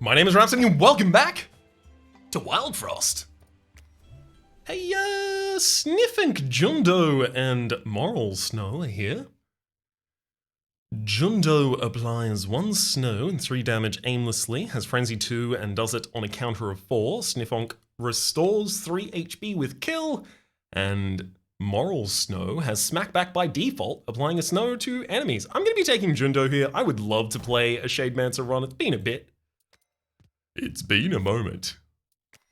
My name is Rhapsody and welcome back to Wild Frost. Hey, Sniffink, Jundo, and Moral Snow are here. Jundo applies 1 snow and 3 damage aimlessly, has Frenzy 2 and does it on a counter of 4. Sniffink restores 3 HP with kill, and Moral Snow has Smack Back by default, applying a snow to enemies. I'm going to be taking Jundo here. I would love to play a Shademancer run. It's been a bit. It's been a moment.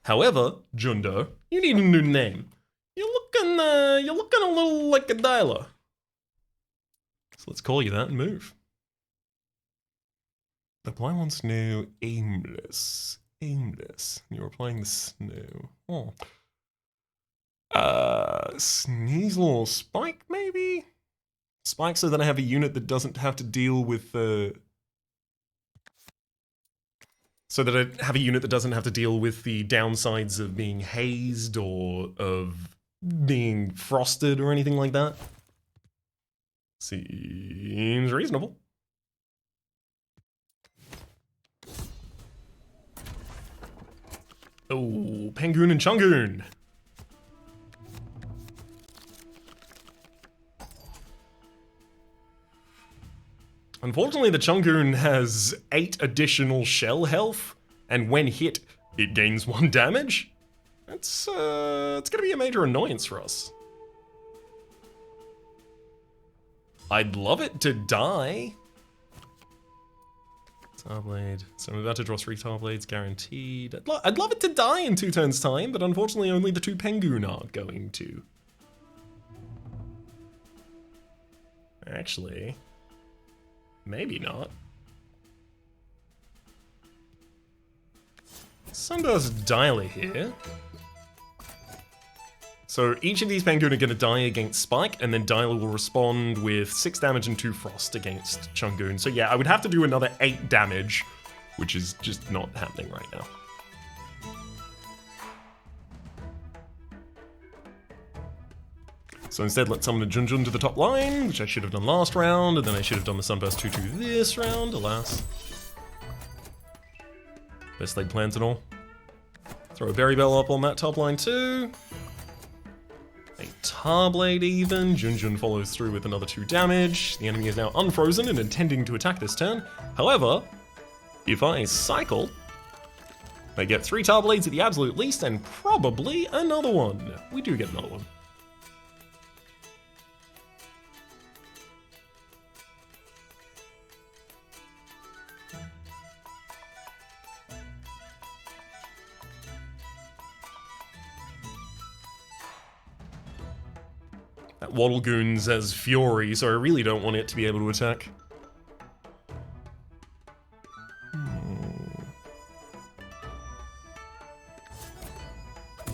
However, Jundo, you need a new name. You're looking a little like a dialer. So let's call you that and move. Apply 1 snow, aimless. Aimless. You're applying the snow. Oh. Sneasel or Spike, maybe? Spike so that I have a unit that doesn't have to deal with the... So that I have a unit that doesn't have to deal with the downsides of being hazed or of being frosted or anything like that. Seems reasonable. Oh, Pengoon and Chungoon. Unfortunately, the Chungoon has 8 additional shell health, and when hit, it gains 1 damage. It's gonna be a major annoyance for us. I'd love it to die. Tarblade. So I'm about to draw 3 Tarblades, guaranteed. I'd love it to die in 2 turns' time, but unfortunately only the 2 Pengoon are going to. Actually... maybe not. Sunburst Dialer here. So each of these Pengoon are going to die against Spike, and then Dialer will respond with 6 damage and 2 Frost against Chungoon. So yeah, I would have to do another 8 damage, which is just not happening right now. So instead, let's summon a Junjun to the top line, which I should have done last round, and then I should have done the Sunburst 2-2 this round, alas. Best laid plans and all. Throw a Berry Bell up on that top line too. A Tarblade even. Junjun follows through with another 2 damage. The enemy is now unfrozen and intending to attack this turn. However, if I cycle, I get 3 Tarblades at the absolute least, and probably another one. We do get another one. That Waddlegoon's has Fury, so I really don't want it to be able to attack.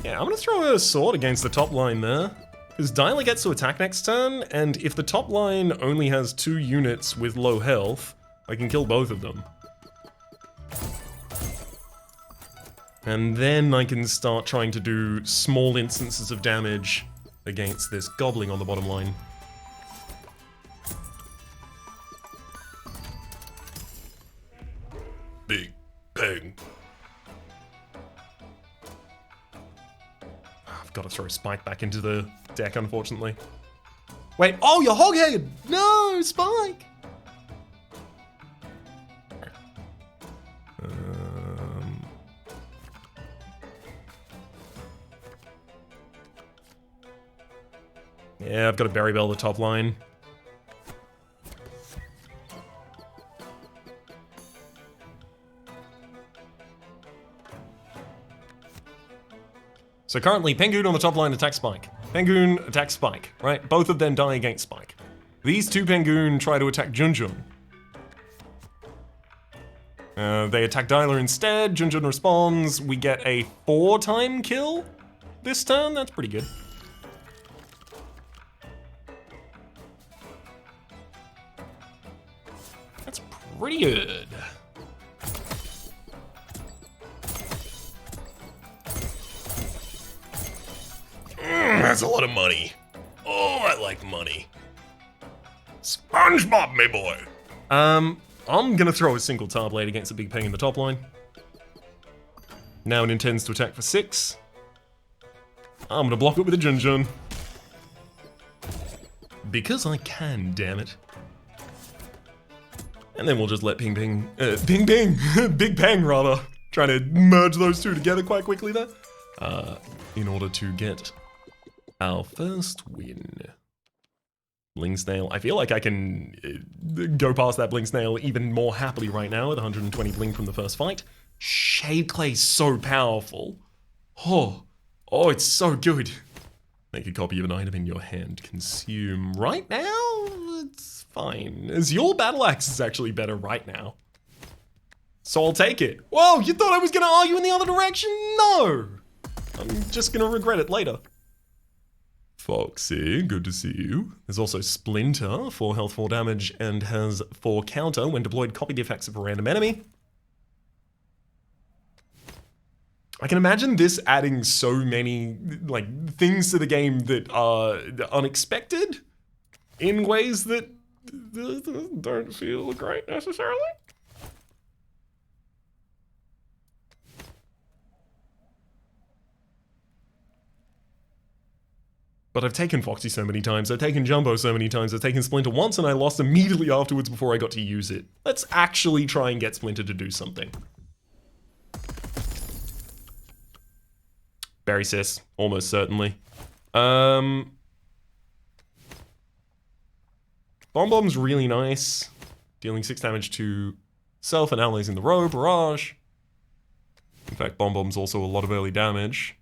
Yeah, I'm gonna throw a sword against the top line there. Because Dialer gets to attack next turn, and if the top line only has 2 units with low health, I can kill both of them. And then I can start trying to do small instances of damage against this Gobbling on the bottom line. Big Peng. I've got to throw Spike back into the deck, unfortunately. Wait, oh, you're hog-headed! No, Spike! Yeah, I've got to Berry Bell the top line. So currently, Pengoon on the top line attacks Spike. Pengoon attacks Spike, right? Both of them die against Spike. These 2 Pengoon try to attack Junjun. They attack Dialer instead, Junjun responds, we get a 4-time kill this turn, that's pretty good. That's pretty good. That's a lot of money. Oh, I like money. SpongeBob, me boy. I'm gonna throw a single Tarblade against a Big Peng in the top line. Now it intends to attack for 6. I'm gonna block it with a Jun-Jun. Because I can, damn it. And then we'll just let Big Bang rather, trying to merge those two together quite quickly there, in order to get our first win. Bling Snail. I feel like I can go past that Bling Snail even more happily right now with 120 Bling from the first fight. Shade Clay's so powerful. Oh, it's so good. Make a copy of an item in your hand. Consume right now? It's fine. Azure Battle Axe is actually better right now. So I'll take it. Whoa, you thought I was gonna argue in the other direction? No! I'm just gonna regret it later. Foxy, good to see you. There's also Splinter, 4 health, 4 damage, and has 4 counter. When deployed, copy the effects of a random enemy. I can imagine this adding so many, like, things to the game that are unexpected in ways that don't feel great necessarily. But I've taken Foxy so many times, I've taken Jumbo so many times, I've taken Splinter once and I lost immediately afterwards before I got to use it. Let's actually try and get Splinter to do something. Berry Sis, almost certainly. Bomb Bomb's really nice. Dealing 6 damage to self and allies in the row, barrage. In fact, Bomb Bomb's also a lot of early damage.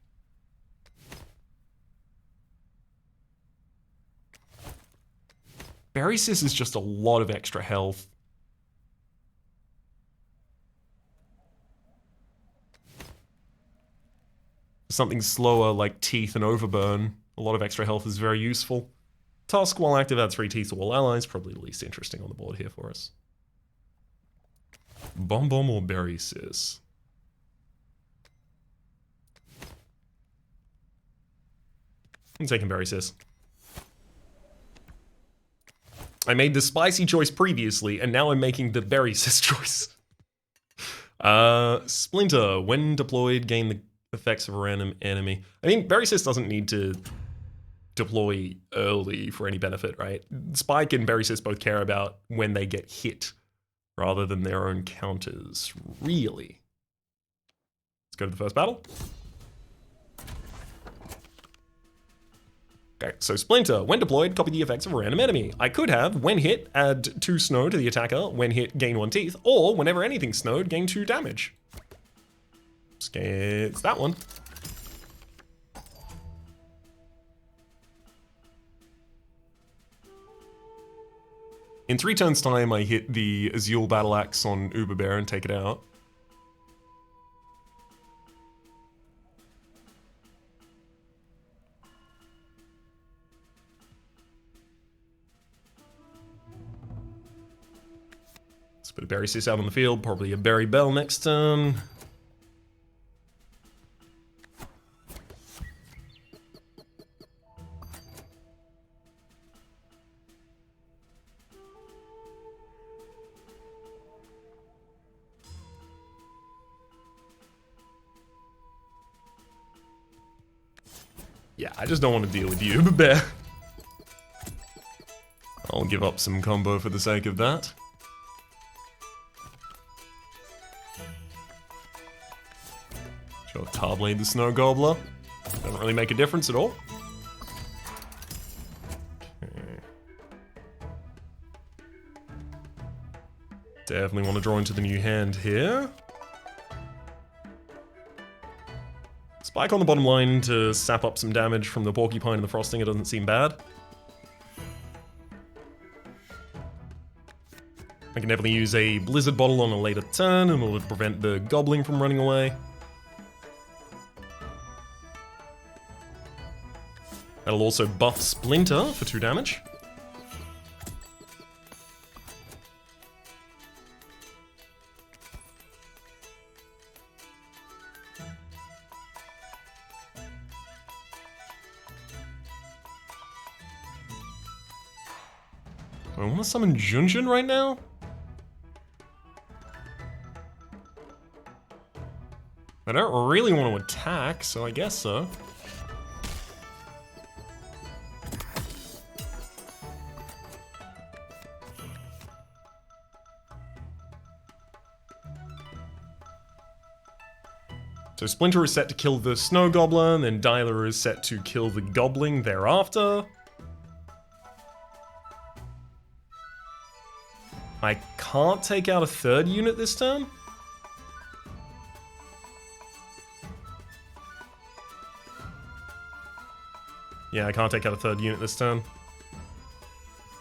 Berry Sis is just a lot of extra health. Something slower like Teeth and Overburn, a lot of extra health is very useful. Tusk, while active, adds 3 teeth to all allies, probably the least interesting on the board here for us. Bomb Bomb or Berry Sis? I'm taking Berry Sis. I made the spicy choice previously, and now I'm making the Berry Sis choice. Splinter, when deployed, gain the effects of a random enemy. I mean, Berry Sis doesn't need to deploy early for any benefit, right? Spike and Berry Sis both care about when they get hit, rather than their own counters, really. Let's go to the first battle. Okay, so Splinter, when deployed, copy the effects of a random enemy. I could have, when hit, add 2 snow to the attacker, when hit, gain 1 teeth, or whenever anything's snowed, gain 2 damage. It's that one. In 3 turns time, I hit the Azure Battle Axe on Uber Bear and take it out. Let's put a Berry Sis out on the field, probably a Berry Bell next turn. Yeah, I just don't want to deal with you, Bear. I'll give up some combo for the sake of that. Sure, Tarblade the Snow Gobbler. Doesn't really make a difference at all. Okay. Definitely want to draw into the new hand here. Spike on the bottom line to sap up some damage from the Porcupine and the Frosting, it doesn't seem bad. I can definitely use a Blizzard Bottle on a later turn in order to prevent the Goblin from running away. That'll also buff Splinter for 2 damage. Do I want to summon Jun-Jun right now? I don't really want to attack, so I guess so. So Splinter is set to kill the Snow Goblin, and Dyla is set to kill the Goblin thereafter. I can't take out a third unit this turn. Yeah, I can't take out a third unit this turn.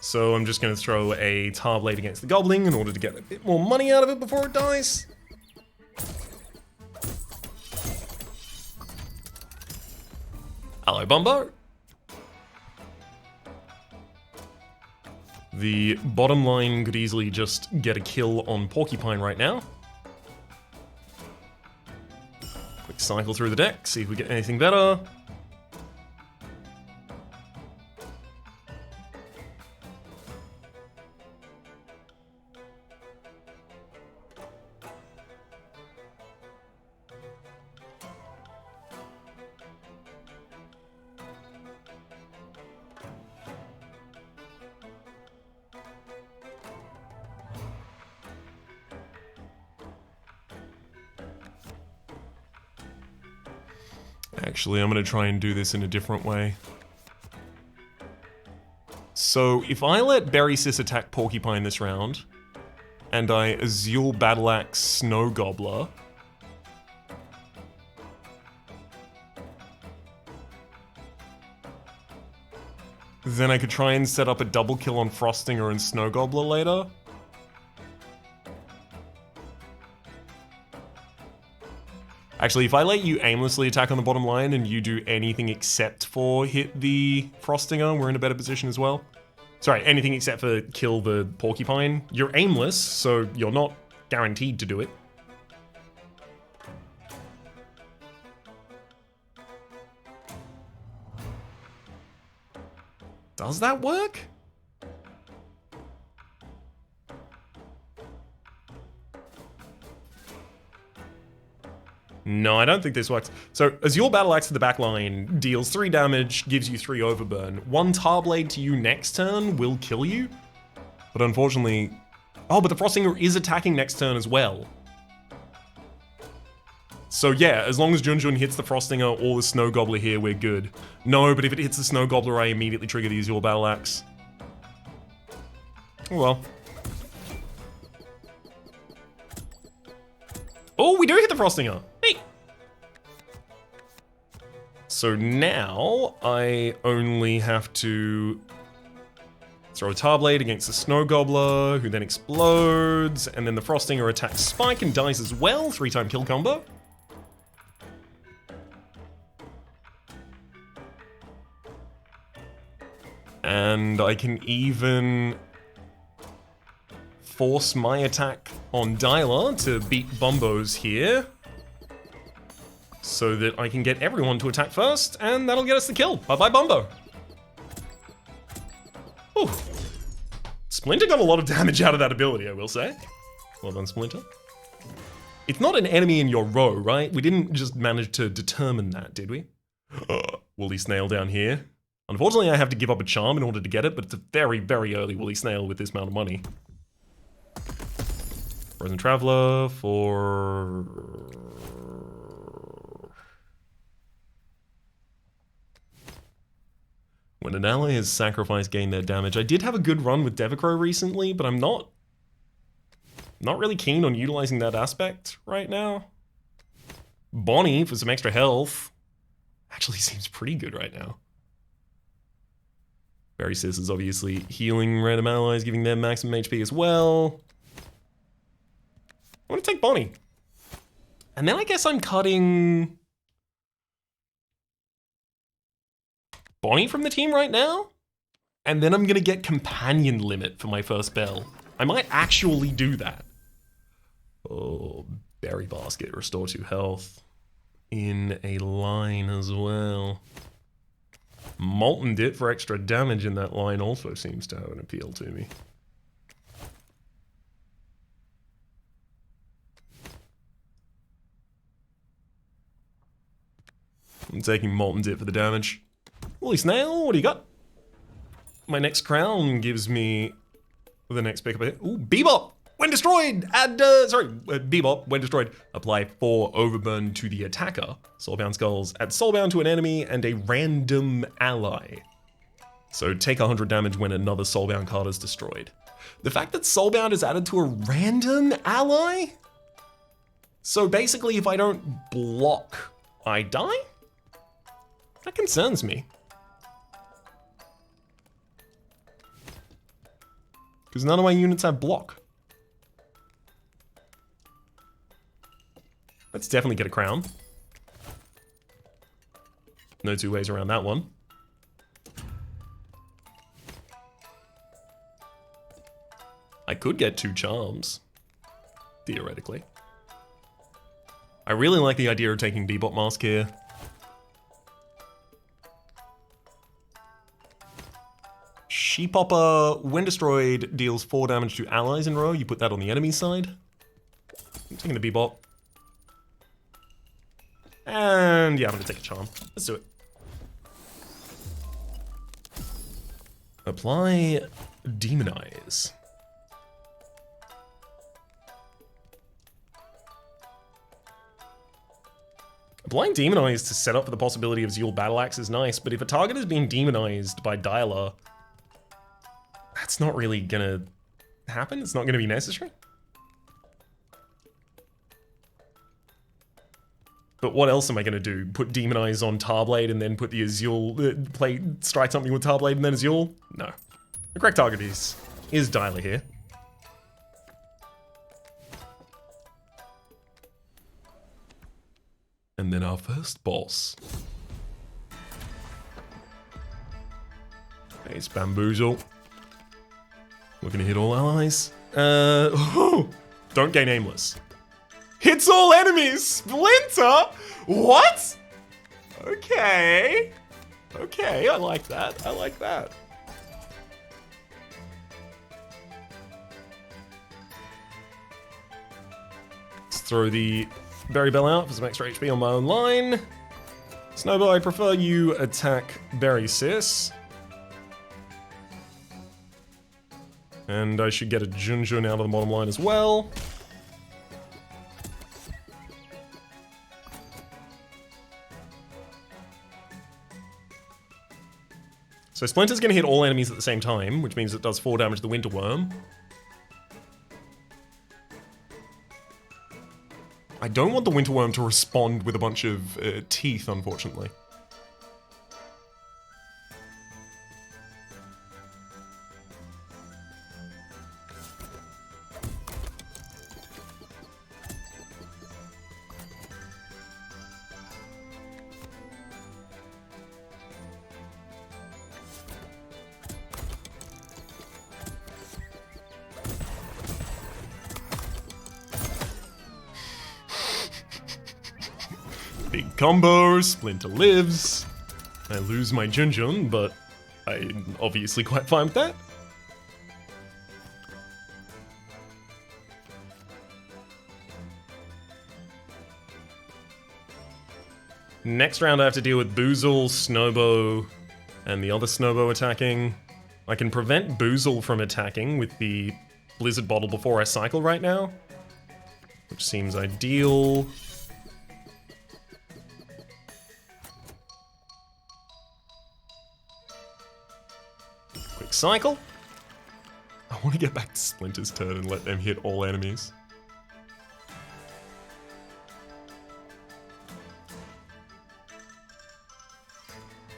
So I'm just going to throw a Tar Blade against the Goblin in order to get a bit more money out of it before it dies. Hello, Bumbo. The bottom line could easily just get a kill on Porcupine right now. Quick cycle through the deck, see if we get anything better. Actually, I'm going to try and do this in a different way. So, if I let Berry Sis attack Porcupine this round, and I Azul Battle Axe Snow Gobbler, then I could try and set up a double kill on Frostinger and Snow Gobbler later. Actually, if I let you aimlessly attack on the bottom line and you do anything except for hit the Frostinger, we're in a better position as well. Sorry, anything except for kill the Porcupine. You're aimless, so you're not guaranteed to do it. Does that work? No, I don't think this works. So, Azul Battle Axe to the back line deals 3 damage, gives you 3 overburn. 1 Tar Blade to you next turn will kill you. But unfortunately... Oh, but the Frostinger is attacking next turn as well. So yeah, as long as Junjun hits the Frostinger or the Snow Gobbler here, we're good. No, but if it hits the Snow Gobbler, I immediately trigger the Azul Battle Axe. Oh well. Oh, we do hit the Frostinger! Neat! So now, I only have to throw a Tar Blade against the Snow Gobbler, who then explodes, and then the Frostinger attacks Spike and dies as well, 3-time kill combo. And I can even force my attack on Dyla to beat Bumbos here, so that I can get everyone to attack first, and that'll get us the kill. Bye-bye, Bumbo. Ooh. Splinter got a lot of damage out of that ability, I will say. Well done, Splinter. It's not an enemy in your row, right? We didn't just manage to determine that, did we? Woolly Snail down here. Unfortunately, I have to give up a charm in order to get it, but it's a very, very early Woolly Snail with this amount of money. Frozen Traveler for... When an ally has sacrificed, gain their damage. I did have a good run with Devacrow recently, but I'm not really keen on utilizing that aspect right now. Bonnie for some extra health actually seems pretty good right now. Berry Sis is obviously healing random allies, giving them maximum HP as well. I want to take Bonnie. And then I guess I'm cutting Bonnie from the team right now? And then I'm going to get Companion Limit for my first bell. I might actually do that. Oh, Berry Basket, restore 2 health. In a line as well. Molten Dip for extra damage in that line also seems to have an appeal to me. I'm taking Molten Dip for the damage. Woolly Snail, what do you got? My next crown gives me the next pick up here. Ooh, Bebop! When destroyed, add, Bebop, when destroyed, apply 4 Overburn to the attacker. Soulbound Skulls, add Soulbound to an enemy and a random ally. So take 100 damage when another Soulbound card is destroyed. The fact that Soulbound is added to a random ally? So basically, if I don't block, I die? That concerns me. Because none of my units have block. Let's definitely get a crown. No two ways around that one. I could get 2 charms, theoretically. I really like the idea of taking Bebop Mask here. Sheephopper, when destroyed, deals 4 damage to allies in a row. You put that on the enemy side. I'm taking the Bebop. And yeah, I'm gonna take a charm. Let's do it. Apply Demonize. Applying Demonize to set up for the possibility of Zeal Battle Axe is nice, but if a target is being demonized by Dialer, that's not really gonna happen. It's not gonna be necessary. But what else am I gonna do? Put Demonize on Tarblade and then put the Azul, strike something with Tarblade and then Azul? No. The correct target is Dialer here. And then our first boss. It's Bamboozle. We're gonna hit all allies. Don't gain Aimless. Hits all enemies! Splinter? What? Okay. Okay, I like that. I like that. Let's throw the Berry Bell out for some extra HP on my own line. Snowbow, I prefer you attack Berry Sis. And I should get a Junjun out of the bottom line as well. So Splinter's gonna hit all enemies at the same time, which means it does 4 damage to the Winter Worm. I don't want the Winter Worm to respond with a bunch of teeth, unfortunately. Big combo, Splinter lives. I lose my Junjun, but I'm obviously quite fine with that. Next round I have to deal with Boozle, Snowbow, and the other Snowbow attacking. I can prevent Boozle from attacking with the Blizzard Bottle before I cycle right now, which seems ideal. Quick cycle. I want to get back to Splinter's turn and let them hit all enemies.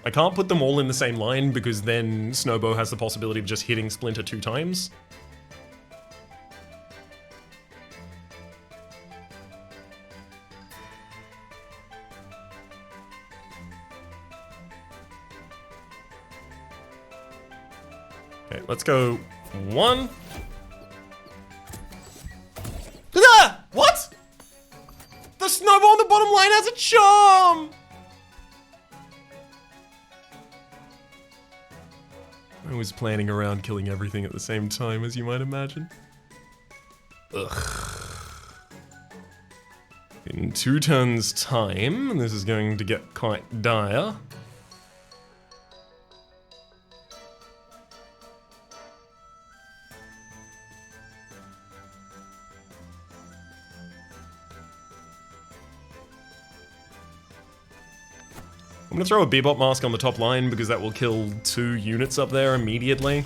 I can't put them all in the same line because then Snowbow has the possibility of just hitting Splinter 2 times. Okay, let's go 1. Ah! What? The Snowball on the bottom line has a charm! I was planning around killing everything at the same time, as you might imagine. Ugh. In 2 turns' time, this is going to get quite dire. I'm going to throw a Bebop Mask on the top line because that will kill 2 units up there immediately.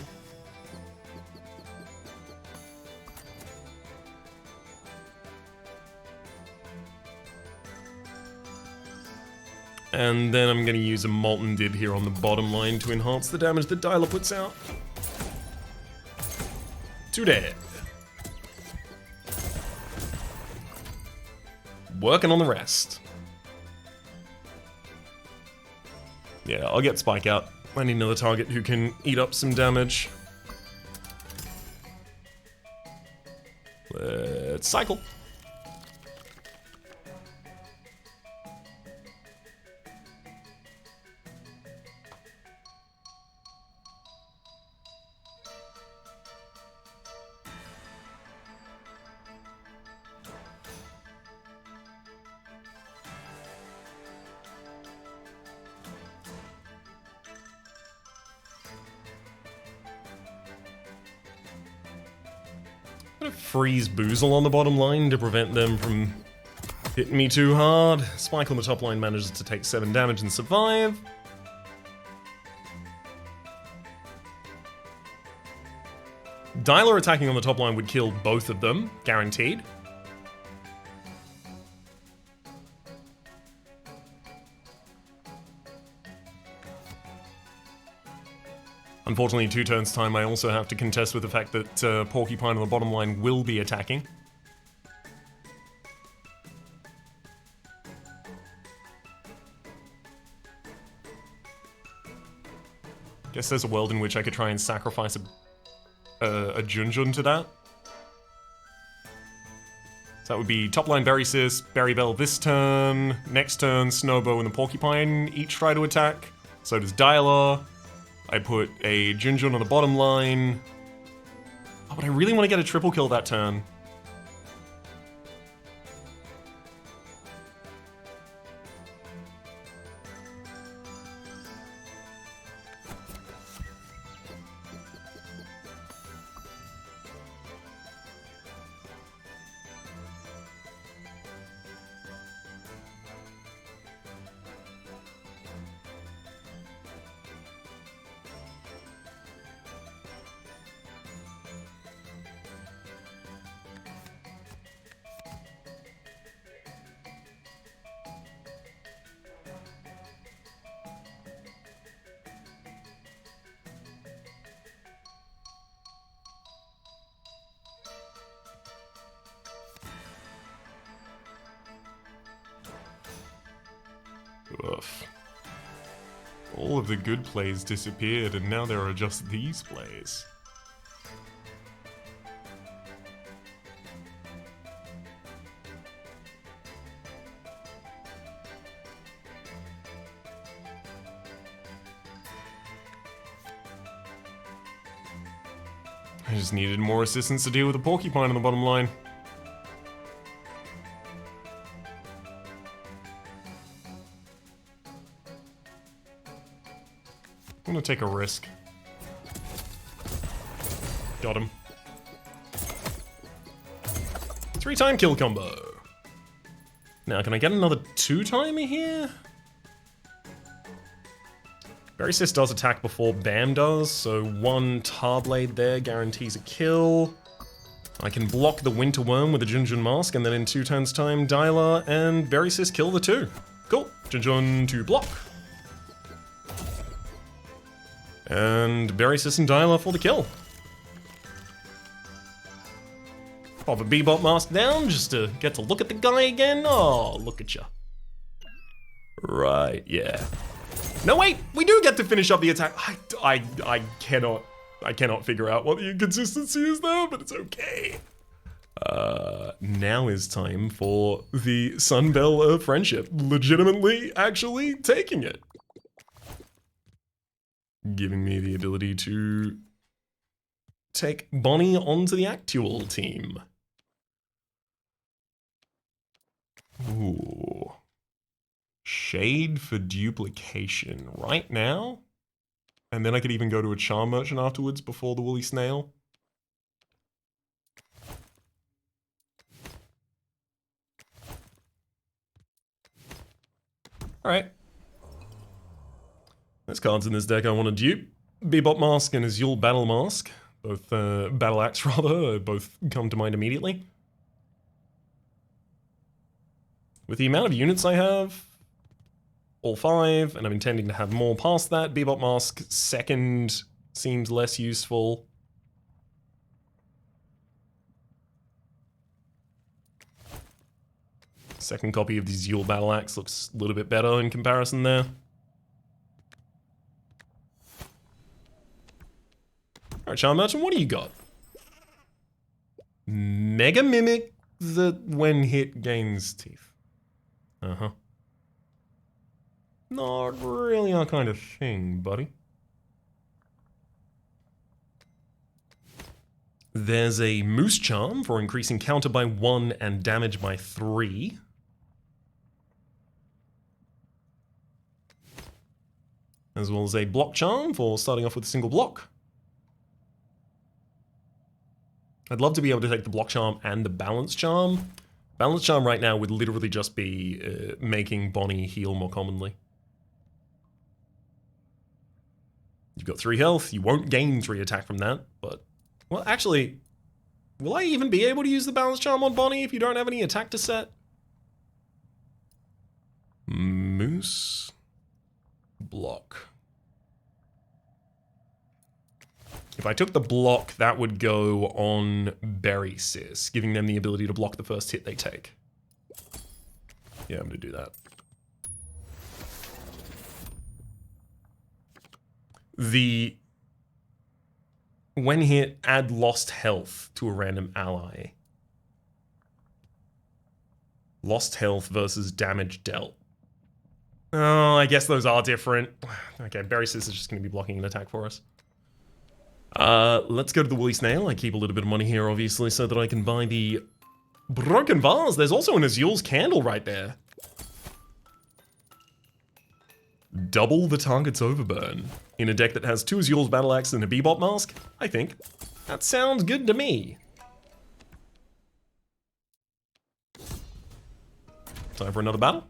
And then I'm going to use a Molten Did here on the bottom line to enhance the damage that Dialer puts out. 2 dead. Working on the rest. Yeah, I'll get Spike out. I need another target who can eat up some damage. Let's cycle. I'm gonna freeze Boozle on the bottom line to prevent them from hitting me too hard. Spike on the top line manages to take 7 damage and survive. Dialer attacking on the top line would kill both of them, guaranteed. Unfortunately, in 2 turns' time, I also have to contest with the fact that Porcupine on the bottom line will be attacking. Guess there's a world in which I could try and sacrifice a Junjun to that. So that would be top line Berry Sis, Berry Bell this turn, next turn Snowbow and the Porcupine each try to attack. So does Dialer. I put a Junjun on the bottom line. Oh, but I really want to get a triple kill that turn. Oof. All of the good plays disappeared, and now there are just these plays. I just needed more assistance to deal with the Porcupine on the bottom line. I'm gonna take a risk. Got him. 3-time kill combo. Now, can I get another 2-timer here? Berry Sis does attack before Bam does, so 1 Tarblade there guarantees a kill. I can block the Winter Worm with a Junjun Mask, and then in 2 turns time, Dialer and Berry Sis kill the 2. Cool. Junjun to block. And Berry Sis and Dialer for the kill. Pop a Bebop Mask down just to get to look at the guy again. Oh, look at ya. Right, yeah. No, wait, we do get to finish up the attack. I cannot figure out what the inconsistency is there, but it's okay. Now is time for the Sunbell of Friendship. Legitimately, actually taking it. Giving me the ability to take Bonnie onto the Actual team. Shade for duplication right now? And then I could even go to a charm merchant afterwards before the woolly snail. Alright. There's cards in this deck I want to dupe. Bebop Mask and Azul Battle Mask. Both, Battle Axe rather, both come to mind immediately. With the amount of units I have, all 5, and I'm intending to have more past that, Bebop Mask second seems less useful. Second copy of the Azul Battle Axe looks a little bit better in comparison there. Alright, Charm Merchant, what do you got? Mega Mimic that when hit gains teeth. Uh-huh. Not really our kind of thing, buddy. There's a Moose Charm for increasing counter by 1 and damage by 3. As well as a Block Charm for starting off with a single block. I'd love to be able to take the Block Charm and the Balance Charm. Balance Charm right now would literally just be making Bonnie heal more commonly. You've got 3 health, you won't gain 3 attack from that, but... Well, actually, will I even be able to use the Balance Charm on Bonnie if you don't have any attack to set? Moose... Block. If I took the block, that would go on Berry Sis, giving them the ability to block the first hit they take. Yeah, I'm gonna do that. The... When hit, add lost health to a random ally. Lost health versus damage dealt. Oh, I guess those are different. Okay, Berry Sis is just gonna be blocking an attack for us. Let's go to the Woolly Snail. I keep a little bit of money here, obviously, so that I can buy the Broken Vase. There's also an Azul's Candle right there. Double the target's overburn. In a deck that has 2 Azul's Battle Axe and a Bebop Mask? I think. That sounds good to me. Time for another battle.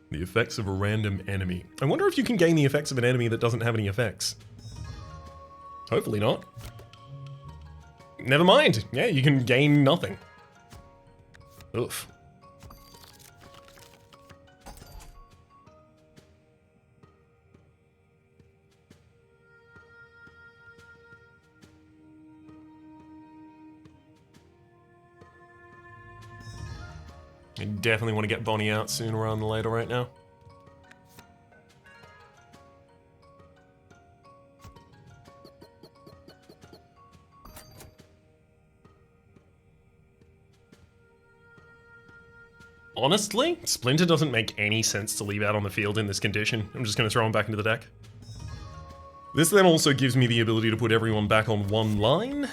The effects of a random enemy. I wonder if you can gain the effects of an enemy that doesn't have any effects. Hopefully not. Never mind. Yeah, you can gain nothing. Oof. I definitely want to get Bonnie out sooner rather than later right now. Honestly, Splinter doesn't make any sense to leave out on the field in this condition. I'm just going to throw him back into the deck. This then also gives me the ability to put everyone back on one line.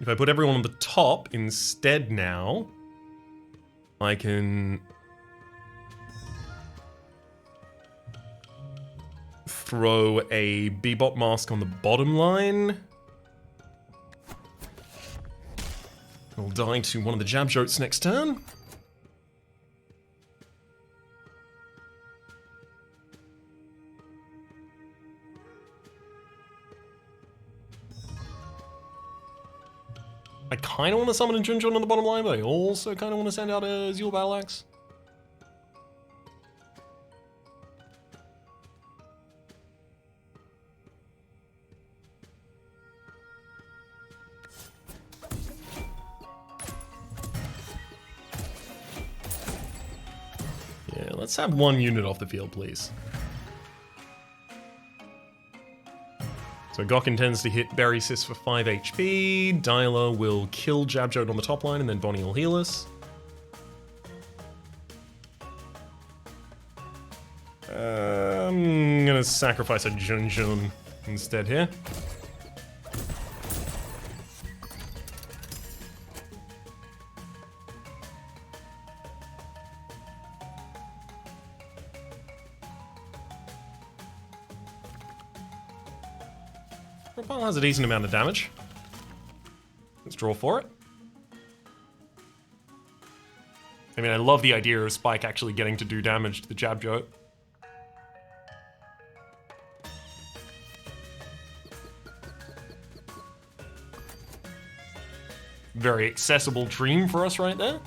If I put everyone on the top instead now, I can throw a Bebop Mask on the bottom line. I'll die to one of the Jabjotes next turn. I kind of want to summon a Junjun on the bottom line, but I also kind of want to send out a Azul Battle Axe. Yeah, let's have 1 unit off the field, please. So Gok intends to hit Berry Sis for 5 HP, Dialer will kill Jabjote on the top line, and then Bonnie will heal us. I'm gonna sacrifice a Jun Jun instead here. Propel has a decent amount of damage. Let's draw for it. I mean, I love the idea of Spike actually getting to do damage to the Jab Joe. Very accessible dream for us right there.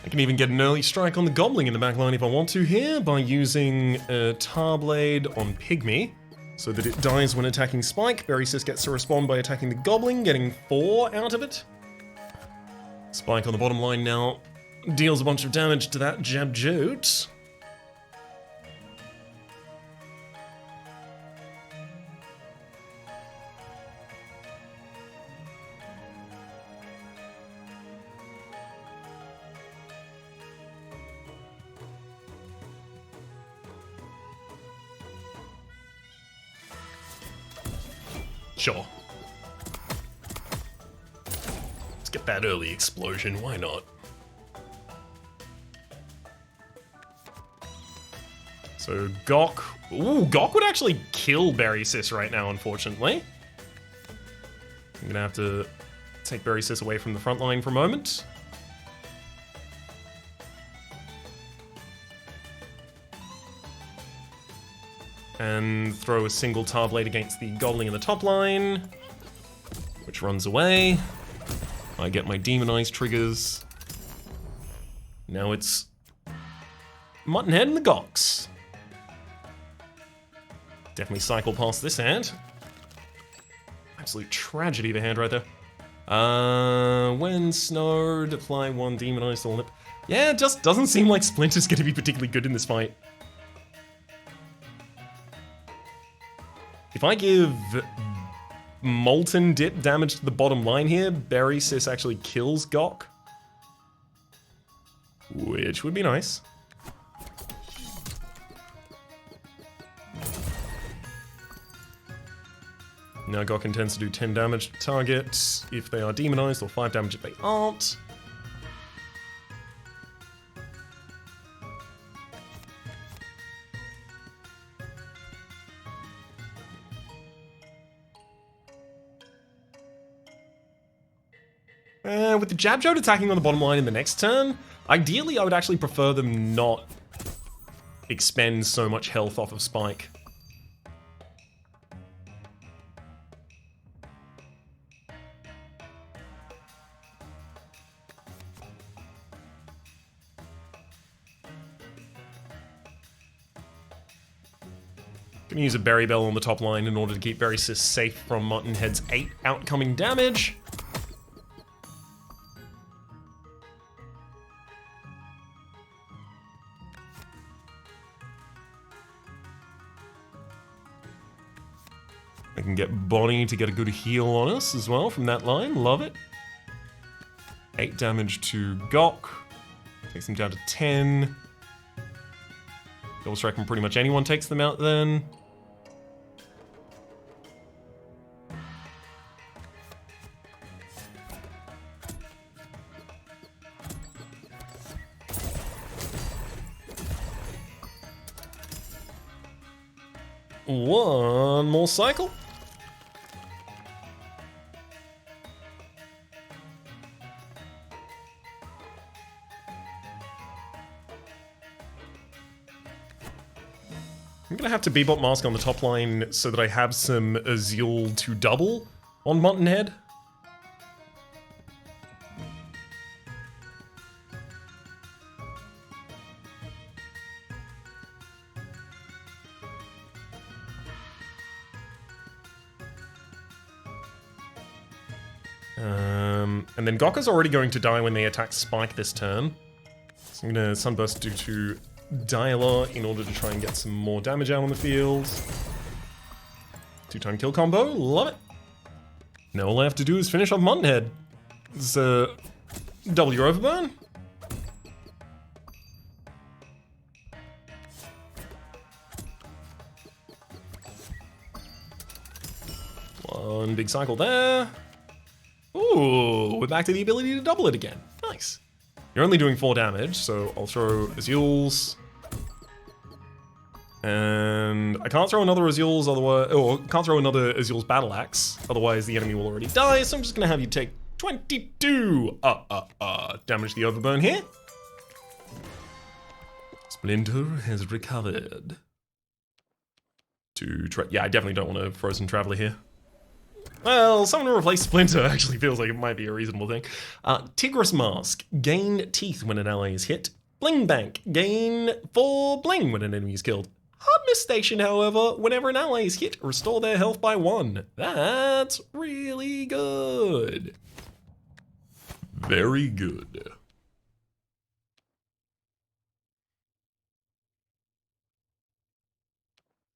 I can even get an early strike on the Goblin in the backline if I want to here by using a Tar Blade on Pygmy so that it dies when attacking Spike. Berry Sis gets to respond by attacking the Goblin, getting 4 out of it. Spike on the bottom line now deals a bunch of damage to that Jab Jote. Sure. Let's get that early explosion, why not? So Gok... Ooh, Gok would actually kill Berry Sis right now, unfortunately. I'm gonna have to take Berry Sis away from the front line for a moment. And throw a single Tar Blade against the Goblin in the top line, which runs away. I get my Demonize triggers. Now it's Muttonhead and the Goks. Definitely cycle past this hand. Absolute tragedy of a hand right there. When snowed, apply 1 Demonize to the lip. Yeah, it just doesn't seem like Splinter's going to be particularly good in this fight. If I give Molten Dip damage to the bottom line here, Berry Sis actually kills Gok. Which would be nice. Now Gok intends to do 10 damage to target if they are demonized, or 5 damage if they aren't. With the Jab Jote attacking on the bottom line in the next turn, ideally I would actually prefer them not expend so much health off of Spike. Gonna use a Berry Bell on the top line in order to keep Berry Sis safe from Muttonhead's 8 outcoming damage. I can get Bonnie to get a good heal on us as well from that line. Love it. 8 damage to Gok. Takes him down to 10. Double strike from pretty much anyone takes them out then. One more cycle. I'm gonna have to Bebop Mask on the top line so that I have some Azul to double on Muttonhead. And then Gokka's already going to die when they attack Spike this turn. So I'm gonna Sunburst due to Dialog in order to try and get some more damage out on the field. 2-time kill combo, love it. Now all I have to do is finish off Muttonhead. It's double your overburn. One big cycle there. Ooh, we're back to the ability to double it again. Nice. You're only doing 4 damage, so I'll throw Azules. And I can't throw another Azules, otherwise, or can't throw another Azules Battle Axe, otherwise the enemy will already die, so I'm just gonna have you take 22 damage the overburn here. Splinter has recovered. Yeah, I definitely don't want a Frozen Traveler here. Well, someone to replace Splinter actually feels like it might be a reasonable thing. Tigress Mask, gain teeth when an ally is hit. Bling Bank, gain 4 bling when an enemy is killed. Hardness Station, however, whenever an ally is hit, restore their health by 1. That's really good. Very good.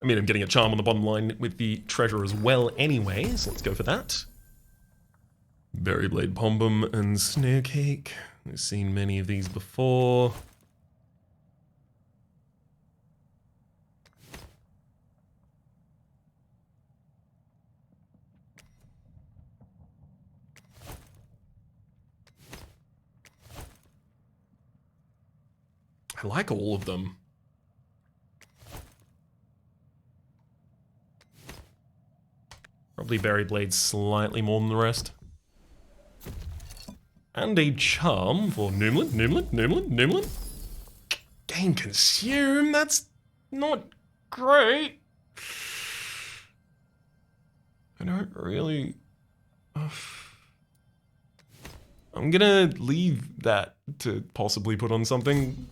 I mean, I'm getting a charm on the bottom line with the treasure as well anyway, so let's go for that. Berry Blade Pombum and Snare Cake. We've seen many of these before. I like all of them. Probably Berry Blade slightly more than the rest. And a charm for Noomlin. Gain Consume, that's not great. I don't really... I'm gonna leave that to possibly put on something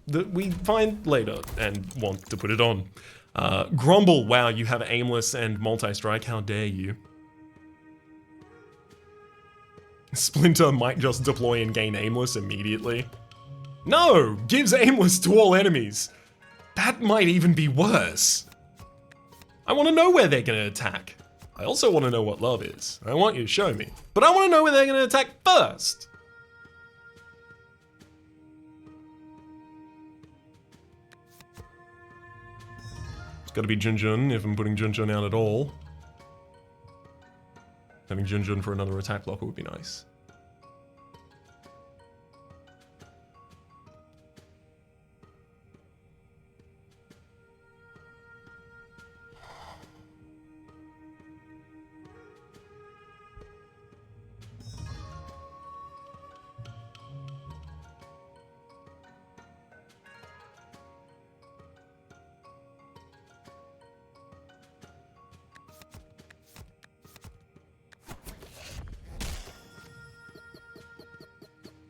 that we find later and want to put it on. Grumble, wow, you have aimless and multi-strike, how dare you. Splinter might just deploy and gain aimless immediately. No, gives aimless to all enemies. That might even be worse. I want to know where they're going to attack. I also want to know what love is. I want you to show me. But I want to know where they're going to attack first. Gotta be Junjun if I'm putting Junjun out at all. Having Junjun for another attack blocker would be nice.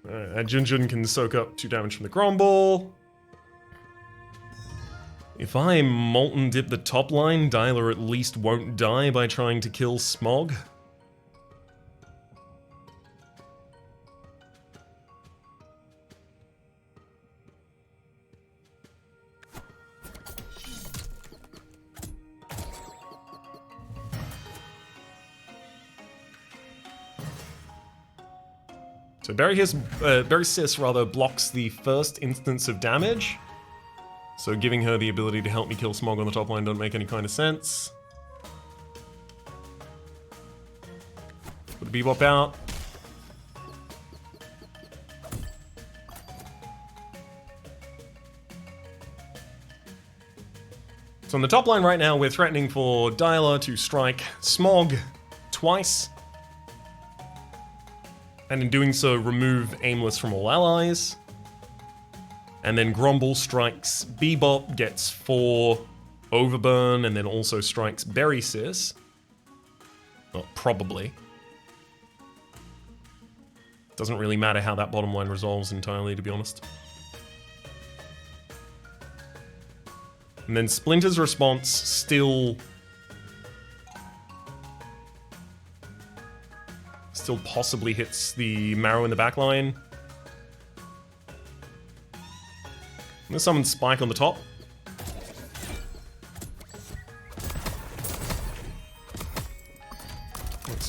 And Junjun can soak up 2 damage from the Grumble. If I Molten Dip the top line, Dialer at least won't die by trying to kill Smog. So Berry Sis rather blocks the first instance of damage. So giving her the ability to help me kill Smog on the top line doesn't make any kind of sense. Put the Bebop out. So on the top line right now, we're threatening for Dialer to strike Smog twice. And in doing so, remove Aimless from all allies. And then Grumble strikes Bebop, gets 4 Overburn, and then also strikes Berry Sis. Well, probably. Doesn't really matter how that bottom line resolves entirely, to be honest. And then Splinter's response still possibly hits the Marrow in the back line. I'm gonna summon Spike on the top.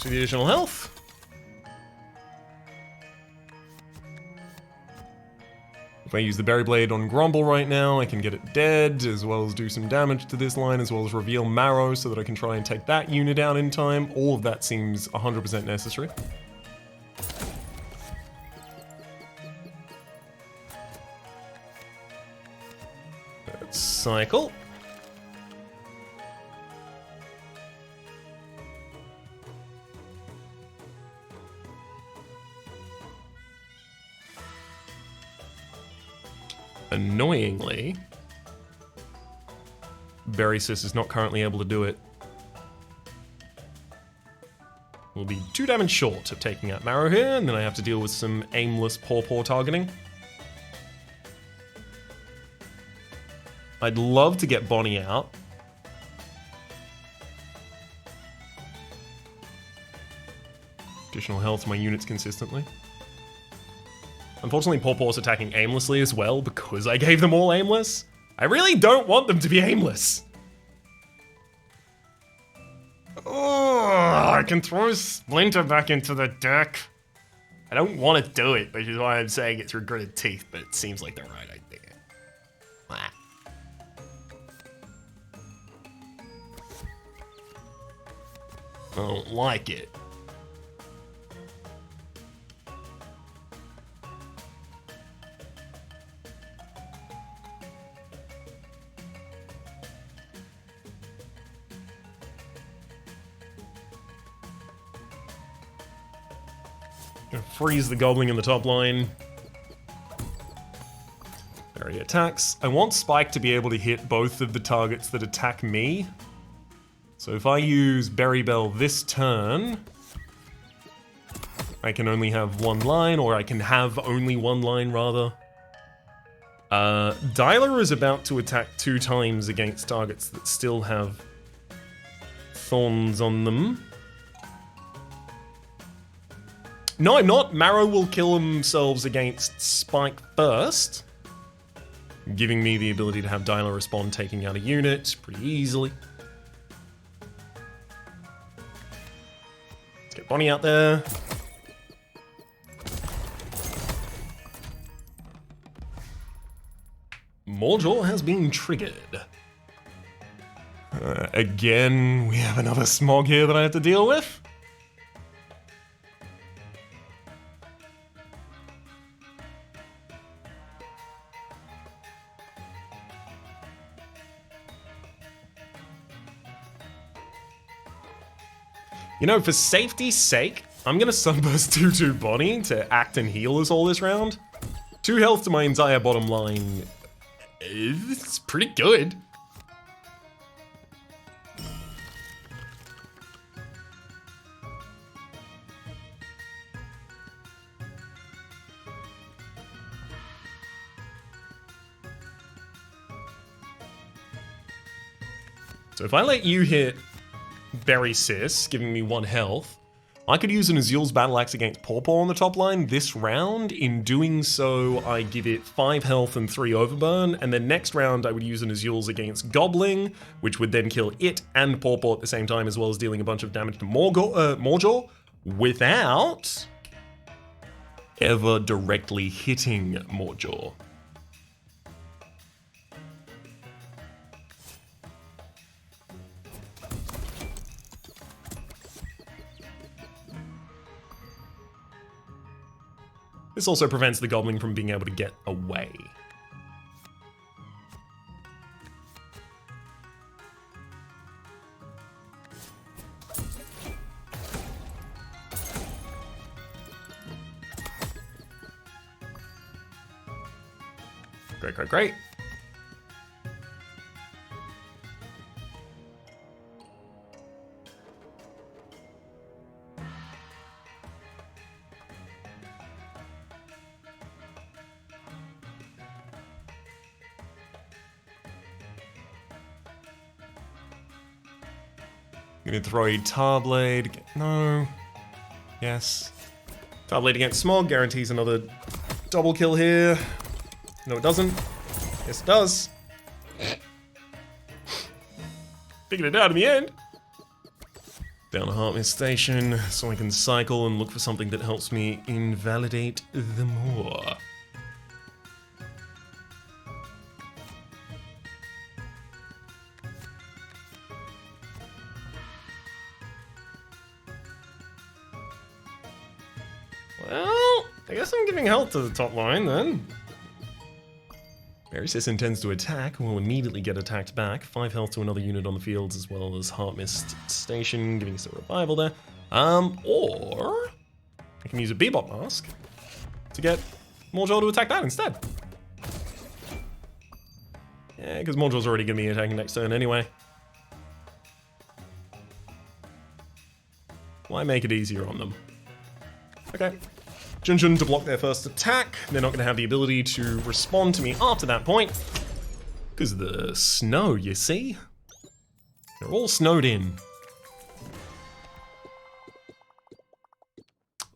for the additional health. If I use the Berry Blade on Grumble right now, I can get it dead, as well as do some damage to this line, as well as reveal Marrow so that I can try and take that unit out in time. All of that seems 100% necessary. Let's cycle. Annoyingly, Berry Sis is not currently able to do it. We'll be 2 damage short of taking out Marrow here, and then I have to deal with some aimless Paw targeting. I'd love to get Bonnie out. Additional health to my units consistently. Unfortunately, Pawpaw's attacking aimlessly as well because I gave them all aimless. I really don't want them to be aimless. Oh, I can throw Splinter back into the deck. I don't want to do it, which is why I'm saying it's regretted teeth, but it seems like the right idea. Ah. I don't like it. Freeze the Goblin in the top line. There he attacks. I want Spike to be able to hit both of the targets that attack me. So if I use Berry Bell this turn, I can only have one line, or I can have only one line, rather. Dyla is about to attack 2 times against targets that still have thorns on them. No, I'm not. Marrow will kill themselves against Spike first, giving me the ability to have Dyla respond, taking out a unit pretty easily. Let's get Bonnie out there. Mawjaw has been triggered. Again, we have another Smog here that I have to deal with. You know, for safety's sake, I'm gonna Sunburst 2/2 Bonnie to act and heal us all this round. 2 health to my entire bottom line. It's pretty good. So if I let you hit Berry Sis, giving me 1 health, I could use an Azul's Battle Axe against Pawpaw on the top line this round. In doing so, I give it 5 health and 3 overburn, and then next round I would use an Azul's against Gobbling, which would then kill it and Pawpaw at the same time, as well as dealing a bunch of damage to Mawjaw, without ever directly hitting Mawjaw. This also prevents the Goblin from being able to get away. Great, great, great. I'm gonna throw a Tarblade. No. Yes. Tarblade against Smog guarantees another double kill here. No, it doesn't. Yes, it does. Figured it out in the end. Down a Heartmist Station so I can cycle and look for something that helps me invalidate the more. Well, I guess I'm giving health to the top line then. Berrysis intends to attack and will immediately get attacked back. 5 health to another unit on the field as well as Heartmist Station, giving us a revival there. Or I can use a Bebop Mask to get Morejaw to attack that instead. Yeah, because Morejaw's already going to be attacking next turn anyway. Why make it easier on them? Okay. Junjun to block their first attack. They're not going to have the ability to respond to me after that point. Because of the snow, you see? They're all snowed in.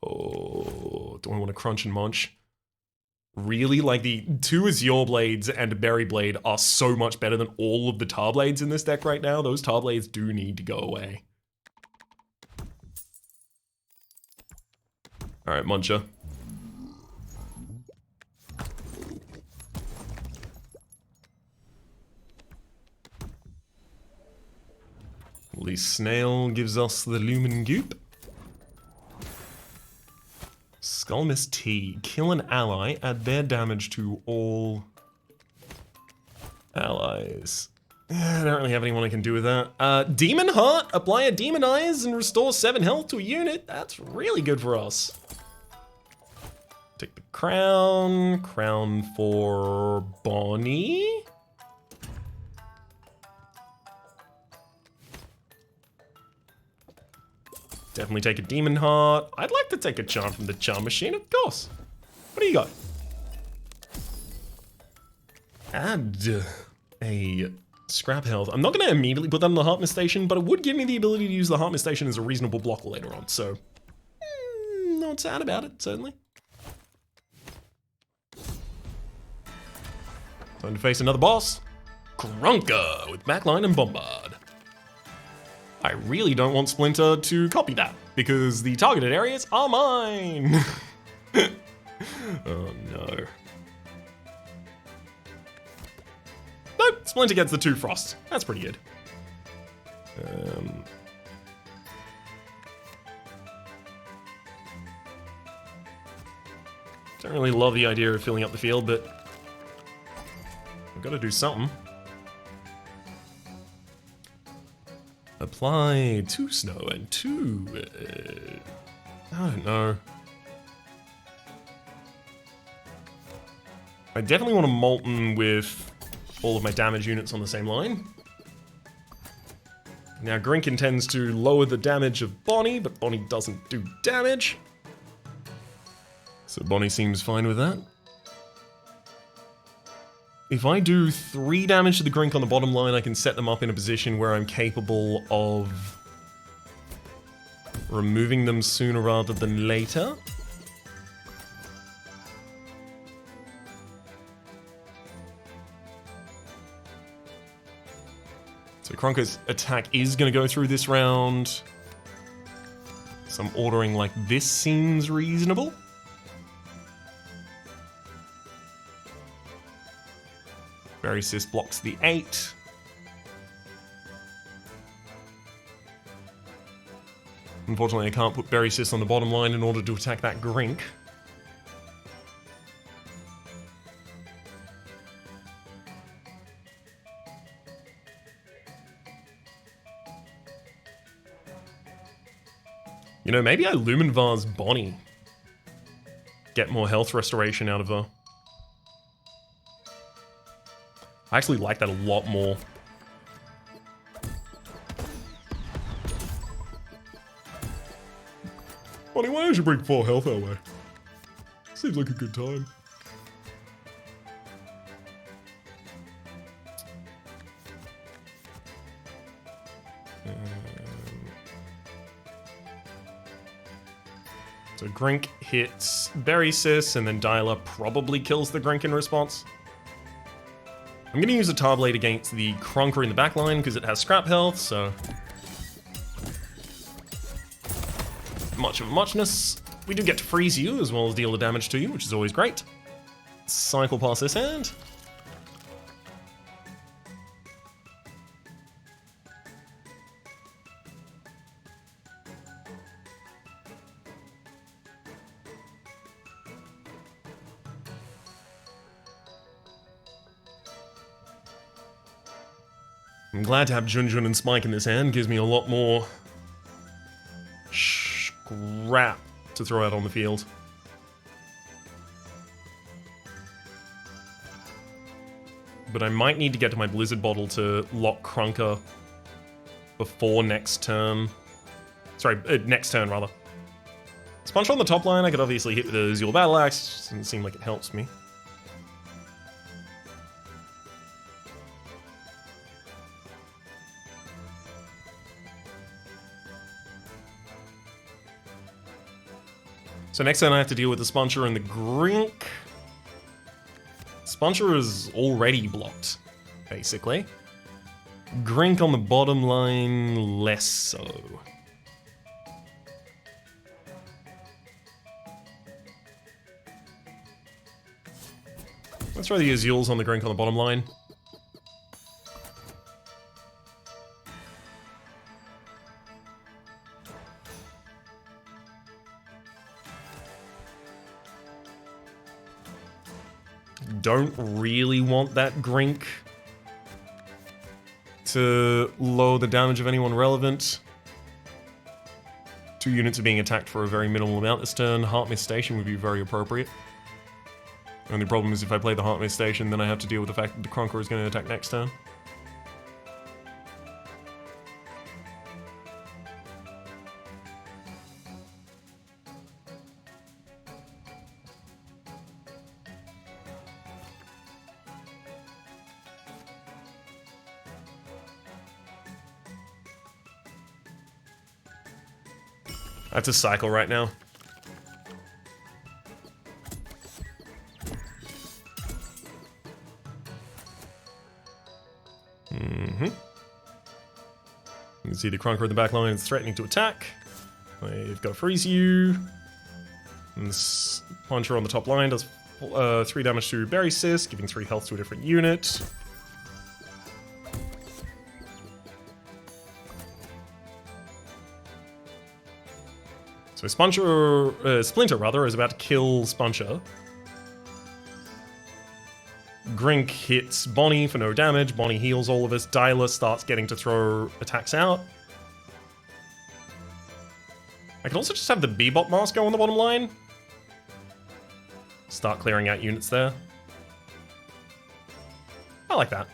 Oh, do I want to crunch and munch? Really? Like, the 2 Azure Blades and a Berry Blade are so much better than all of the Tar Blades in this deck right now. Those Tar Blades do need to go away. Alright, Muncher. The Snail gives us the Lumen Goop. Skullmist T. Kill an ally, add their damage to all allies. I don't really have anyone I can do with that. Demon Heart. Apply a Demonize and restore 7 health to a unit. That's really good for us. Take the crown. Crown for Bonnie. Definitely take a Demon Heart. I'd like to take a charm from the Charm Machine, of course. What do you got? Add a Scrap Health. I'm not going to immediately put that on the Heartmist Station, but it would give me the ability to use the Heartmist Station as a reasonable blocker later on, so... not sad about it, certainly. Time to face another boss. Krunker with Backline and Bombard. I really don't want Splinter to copy that, because the targeted areas are mine! Oh no. Nope, Splinter gets the 2 Frost. That's pretty good. Don't really love the idea of filling up the field, but we've got to do something. Apply 2 snow and 2... I don't know. I definitely want to Molten with all of my damage units on the same line. Now Grink intends to lower the damage of Bonnie, but Bonnie doesn't do damage. So Bonnie seems fine with that. If I do 3 damage to the Grink on the bottom line, I can set them up in a position where I'm capable of removing them sooner rather than later. So Krunker's attack is going to go through this round. Some ordering like this seems reasonable. Berrysis blocks the 8. Unfortunately, I can't put Berrysis on the bottom line in order to attack that Grink. You know, maybe I Lumen Vase Bonnie. Get more health restoration out of her. I actually like that a lot more. Bonnie, why don't you bring 4 health our way? Seems like a good time. So Grink hits Berrysis, and then Dialer probably kills the Grink in response. I'm going to use a Tar Blade against the Krunker in the backline because it has scrap health, so... much of a muchness. We do get to freeze you as well as deal the damage to you, which is always great. Cycle past this hand. I'm glad to have Junjun and Spike in this hand. Gives me a lot more scrap to throw out on the field. But I might need to get to my Blizzard Bottle to lock Krunker before next turn. Sorry, next turn rather. Sponge on the top line, I could obviously hit with a Azul Battle Axe. Doesn't seem like it helps me. So next turn I have to deal with the Sponcher and the Grink. Sponcher is already blocked, basically. Grink on the bottom line, less so. Let's throw the Azules on the Grink on the bottom line. Don't really want that Grink to lower the damage of anyone relevant. 2 units are being attacked for a very minimal amount this turn. Heart Mist Station would be very appropriate. Only problem is if I play the Heart Mist Station, then I have to deal with the fact that the Krunker is going to attack next turn. That's a cycle right now. You can see the Krunker in the back line is threatening to attack. I've got to freeze you. And this Puncher on the top line does 3 damage to Berry Sis, giving 3 health to a different unit. So Splinter rather, is about to kill Sponcher. Grink hits Bonnie for no damage. Bonnie heals all of us. Dyla starts getting to throw attacks out. I could also just have the Bebop Mask go on the bottom line. Start clearing out units there. I like that.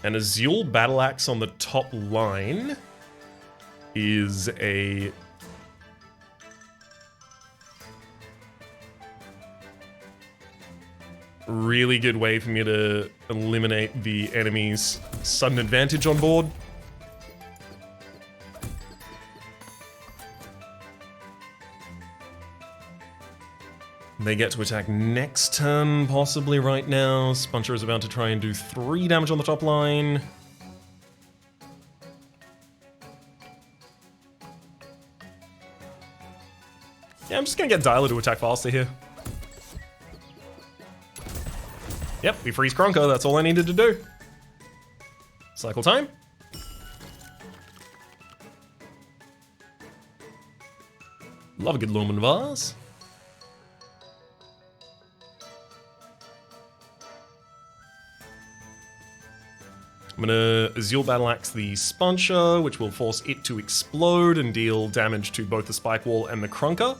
An Azul Battle Axe on the top line is a really good way for me to eliminate the enemy's sudden advantage on board. They get to attack next turn, possibly right now. Sponcher is about to try and do 3 damage on the top line. Yeah, I'm just gonna get Dyla to attack faster here. Yep, we freeze Krunker, that's all I needed to do. Cycle time. Love a good Lumen Vase. I'm gonna Azul Battle Axe the Sponcher, which will force it to explode and deal damage to both the Spike Wall and the Krunker.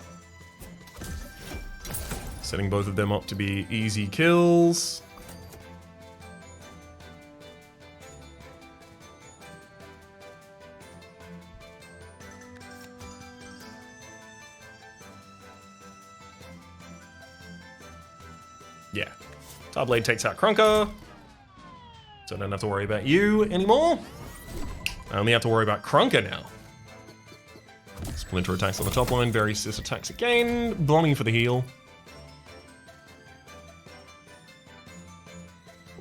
Setting both of them up to be easy kills. Yeah. Tarblade takes out Krunker. So I don't have to worry about you anymore. I only have to worry about Krunker now. Splinter attacks on the top line, Berry Sis attacks again, Bonnie for the heal.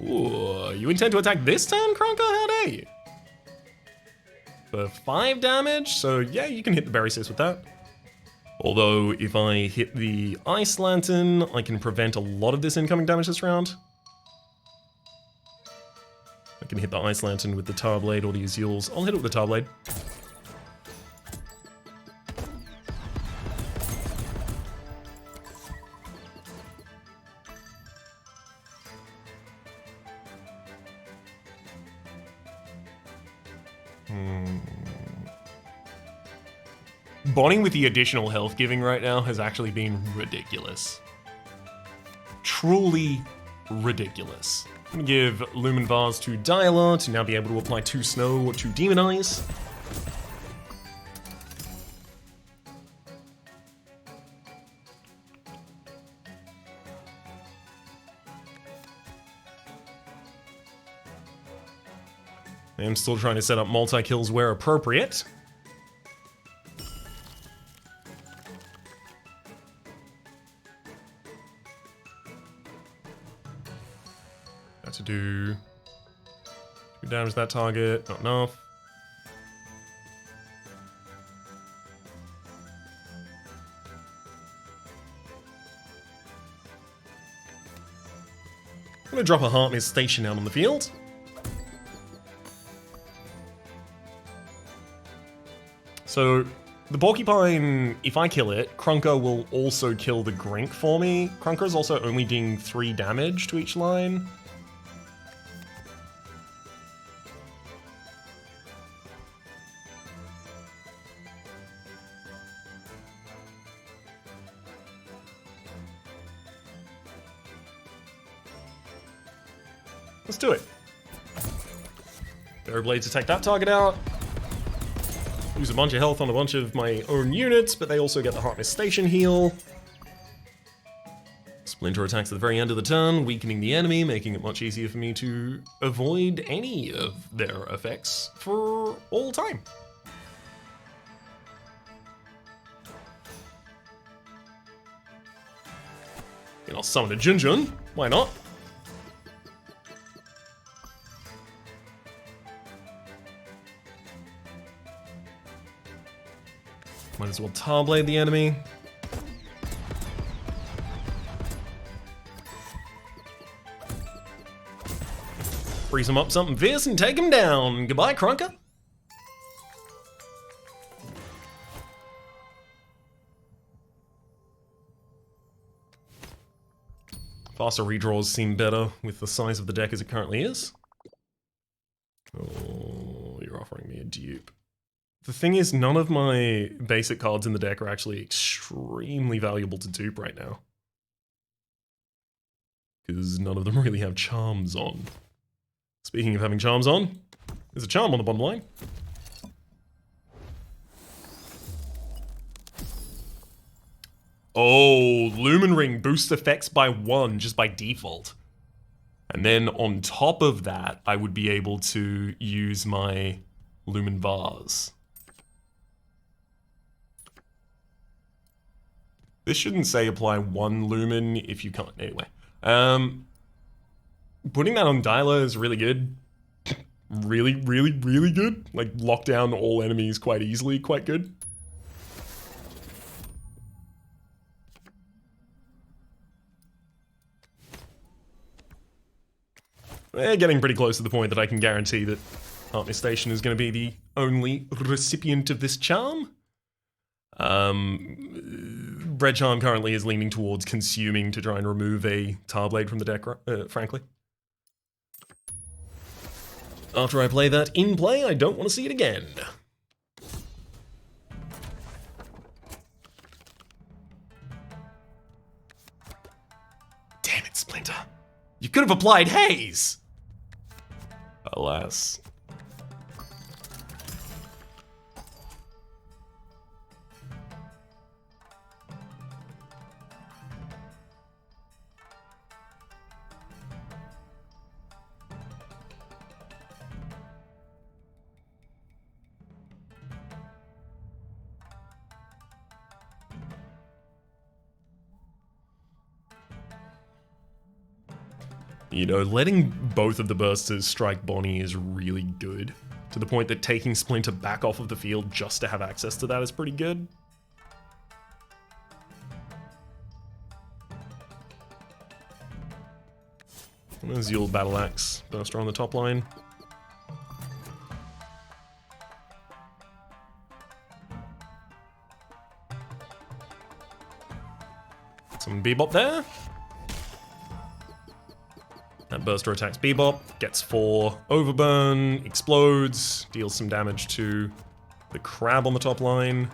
Ooh, you intend to attack this turn, Krunker? How dare you? For 5 damage, so yeah, you can hit the Berry Sis with that. Although, if I hit the Ice Lantern, I can prevent a lot of this incoming damage this round. I can hit the Ice Lantern with the Tar Blade or the Azules. I'll hit it with the Tar Blade. Bonding with the additional health giving right now has actually been ridiculous. Truly ridiculous. I'm gonna give Lumen Vase to Dialar to now be able to apply 2 Snow to Demonize. I'm still trying to set up multi-kills where appropriate. Got to do 2 damage to that target, not enough. I'm gonna drop a Heart Mist Station out on the field. So, the Porcupine, if I kill it, Krunker will also kill the Grink for me. Krunker is also only doing 3 damage to each line. Let's do it. Barrow Blades to take that target out. Lose a bunch of health on a bunch of my own units, but they also get the Heart Mist Station heal. Splinter attacks at the very end of the turn, weakening the enemy, making it much easier for me to avoid any of their effects for all time. And I'll summon a Junjun, why not? Might as well Tar Blade the enemy. Freeze him up something fierce and take him down. Goodbye, Krunker. Faster redraws seem better with the size of the deck as it currently is. Oh, you're offering me a dupe. The thing is, none of my basic cards in the deck are actually extremely valuable to dupe right now. Because none of them really have charms on. Speaking of having charms on, there's a charm on the bottom line. Oh, Lumen Ring boosts effects by 1 just by default. And then on top of that, I would be able to use my Lumen Vase. This shouldn't say apply 1 lumen if you can't. Anyway. Putting that on Dialar is really good. Really, really, really good. Like, lock down all enemies quite easily, quite good. We're getting pretty close to the point that I can guarantee that Heart Mist Station is going to be the only recipient of this charm. Red Charm currently is leaning towards consuming to try and remove a Tar Blade from the deck, frankly. After I play that in play, I don't want to see it again. Damn it, Splinter. You could have applied Haze! Alas. You know, letting both of the bursters strike Bonnie is really good. To the point that taking Splinter back off of the field just to have access to that is pretty good. There's Yule Battle Axe, Burster on the top line. Some Bebop there. That Burster attacks Bebop, gets 4 Overburn, explodes, deals some damage to the Crab on the top line.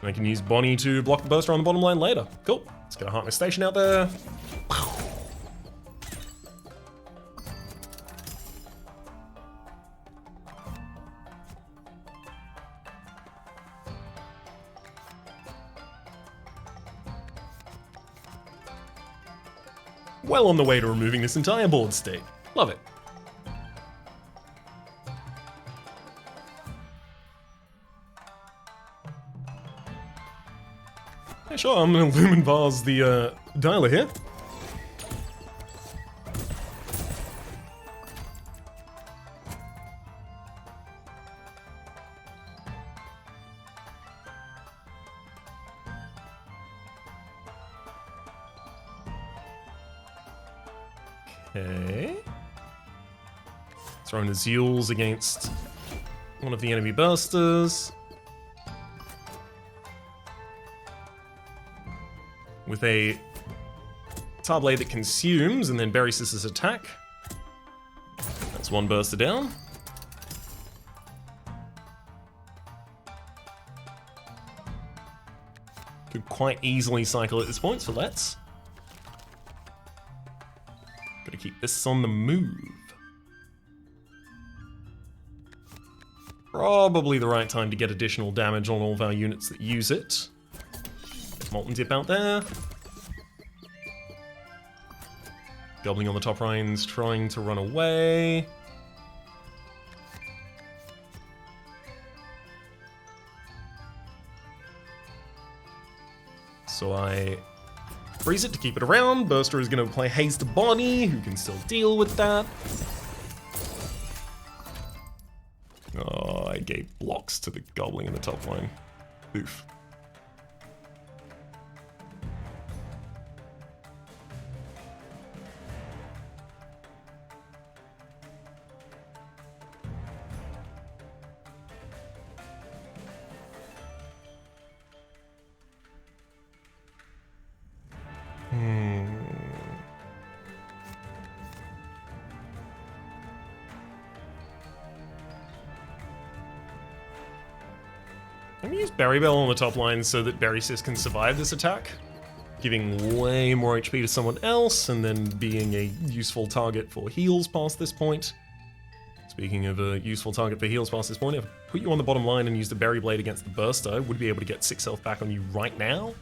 And I can use Bonnie to block the Burster on the bottom line later. Cool. Let's get a Heartless Station out there. Well on the way to removing this entire board state. Love it. Yeah, sure, I'm gonna Lumen Vase the dialer here. Okay. Throwing the Zeals against one of the enemy bursters. With a Tarblade that consumes and then Berry Sisters attack. That's one burster down. Could quite easily cycle at this point, so let's. Gotta keep this on the move. Probably the right time to get additional damage on all of our units that use it. Molten Dip out there. Gobbling on the top lines, trying to run away. So I freeze it to keep it around. Burster is going to play Haste to Bonnie, who can still deal with that. Oh, I gave blocks to the Gobbling in the top line. Oof. I'm gonna use Berry Bell on the top line so that Berry Sis can survive this attack, giving way more HP to someone else and then being a useful target for heals past this point. Speaking of a useful target for heals past this point, if I put you on the bottom line and use the Berry Blade against the Burster, I would be able to get 6 health back on you right now,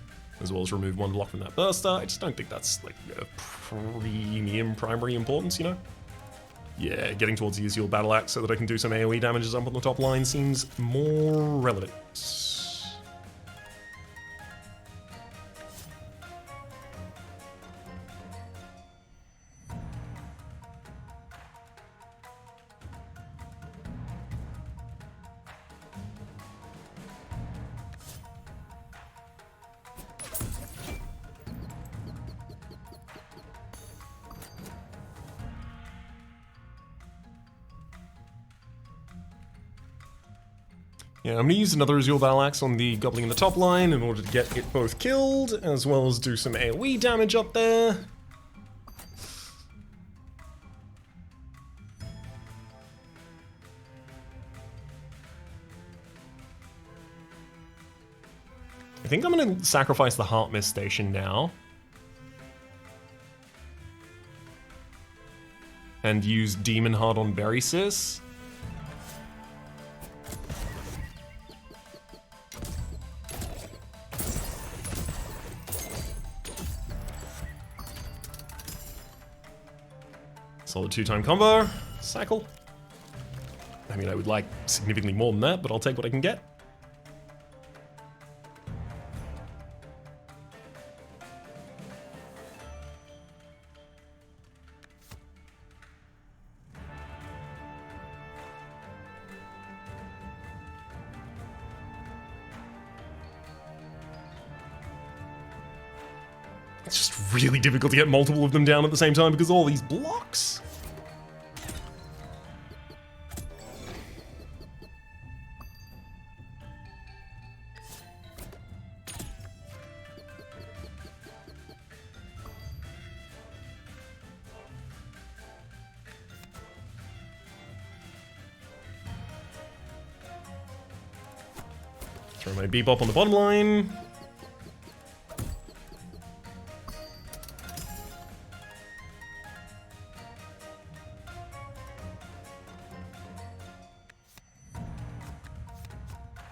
as well as remove 1 block from that Burster. I just don't think that's like a premium primary importance, you know? Yeah, getting towards the Yule Battle Axe so that I can do some AoE damages up on the top line seems more relevant. Yeah, I'm going to use another Azure Battle Axe on the Gobbling in the top line in order to get it both killed, as well as do some AoE damage up there. I think I'm going to sacrifice the Heart Mist Station now. And use Demon Heart on Berry Sis. Solid 2-time combo. Cycle. I mean, I would like significantly more than that, but I'll take what I can get. It's just really difficult to get multiple of them down at the same time because of all these blocks. Throw my Bebop on the bottom line.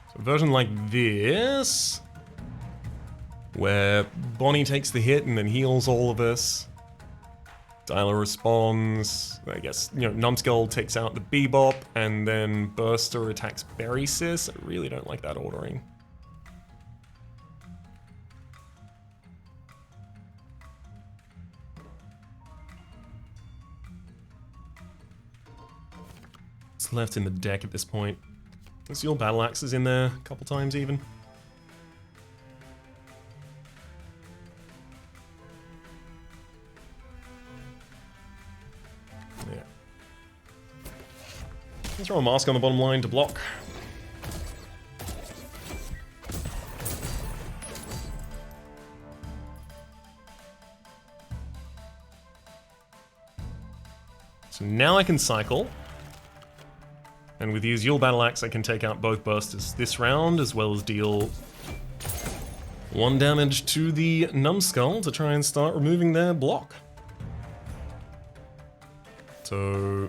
So a version like this, where Bonnie takes the hit and then heals all of us. Dialer responds. I guess, you know, Numskull takes out the Bebop, and then Burster attacks Berry Sis. I really don't like that ordering. What's left in the deck at this point? Let's see, all Battle Axes in there a couple times even. Let's throw a mask on the bottom line to block. So now I can cycle. And with Use Yule Battle Axe, I can take out both bursters this round, as well as deal 1 damage to the Numskull to try and start removing their block. So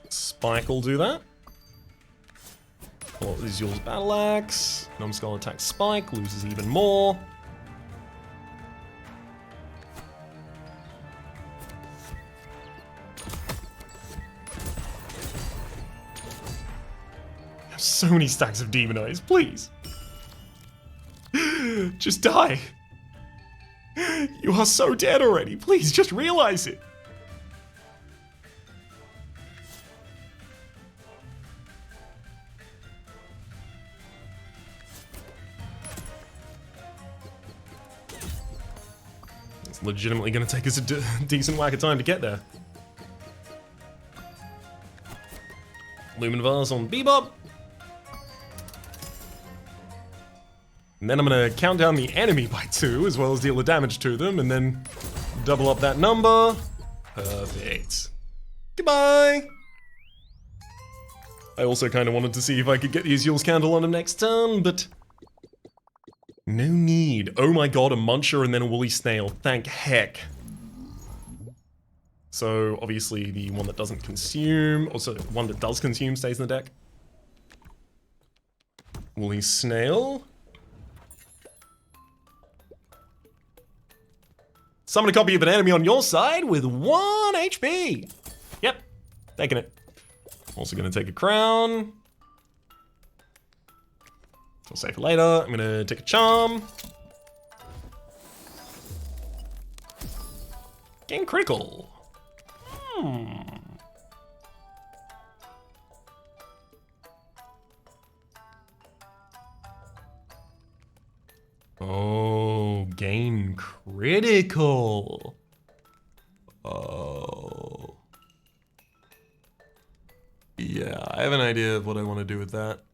Spike will do that. Pull out this Yule's Battle Axe. Numskull attacks Spike, loses even more. I have so many stacks of Demon Eyes, please. Just die. You are so dead already. Please, just realize it. Legitimately going to take us a decent whack of time to get there. Lumen Vase on Bebop. And then I'm going to count down the enemy by 2, as well as deal the damage to them, and then double up that number. Perfect. Goodbye! I also kind of wanted to see if I could get the Yule's Candle on him next turn, but no need. Oh my god, a Muncher and then a Woolly Snail. Thank heck. So, obviously, the one that doesn't consume, also one that does consume stays in the deck. Woolly Snail. Summon a copy of an enemy on your side with 1 HP. Yep, taking it. Also gonna take a crown. I'll save for later. I'm gonna take a charm. Gain critical. Oh, gain critical. Oh. Yeah, I have an idea of what I want to do with that.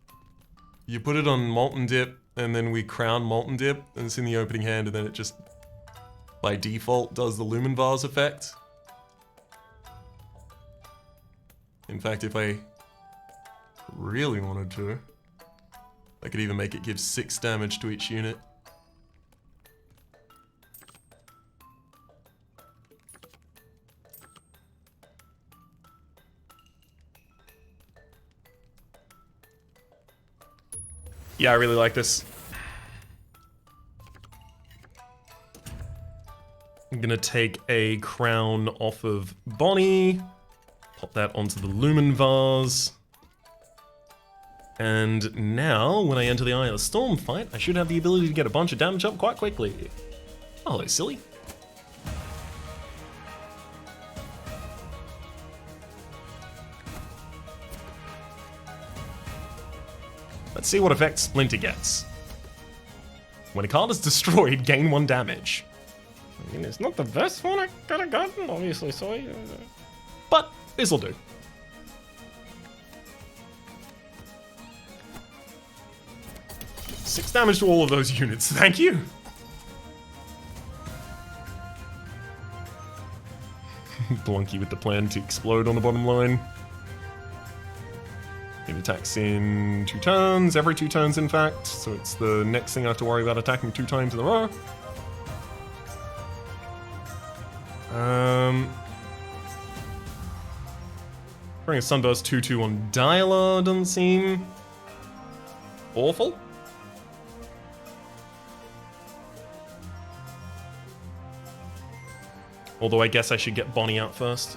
You put it on Molten Dip, and then we crown Molten Dip, and it's in the opening hand, and then it just, by default, does the Lumen Vase effect. In fact, if I really wanted to, I could even make it give 6 damage to each unit. Yeah, I really like this. I'm gonna take a crown off of Bonnie, pop that onto the Lumen Vase. And now, when I enter the Eye of the Storm fight, I should have the ability to get a bunch of damage up quite quickly. Oh, hello, silly. Let's see what effect Splinter gets. When a card is destroyed, gain 1 damage. I mean, it's not the best one I could have gotten, obviously, so but this'll do. Six damage to all of those units, thank you! Blunky with the plan to explode on the bottom line. It attacks in 2 turns, every 2 turns in fact, so it's the next thing I have to worry about attacking 2 times in a row. Bring a Sunburst 2-2 on Dialer doesn't seem awful. Although I guess I should get Bonnie out first.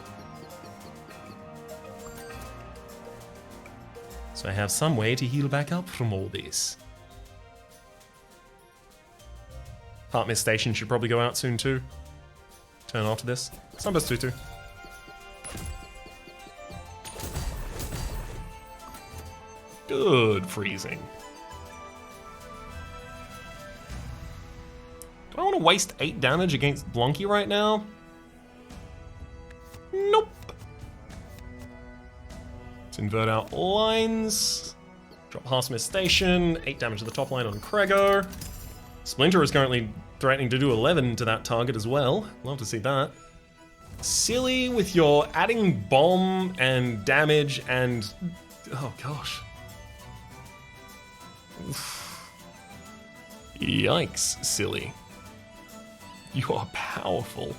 So I have some way to heal back up from all this. Heart Mist Station should probably go out soon too. Turn after this. Sunburst 2-2. Good freezing. Do I want to waste 8 damage against Blunky right now? Nope. Let's invert out lines. Drop Heart Mist Station. 8 damage to the top line on Krego. Splinter is currently threatening to do 11 to that target as well. Love to see that. Silly with your adding bomb and damage and... oh gosh. Oof. Yikes, Silly. You are powerful.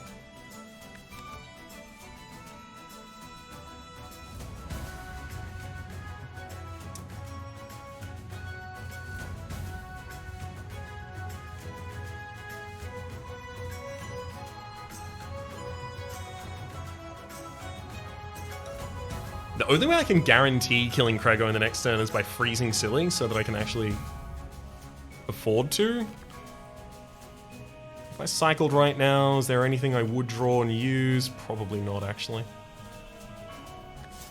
The only way I can guarantee killing Krego in the next turn is by freezing Silly so that I can actually afford to. If I cycled right now, is there anything I would draw and use? Probably not, actually.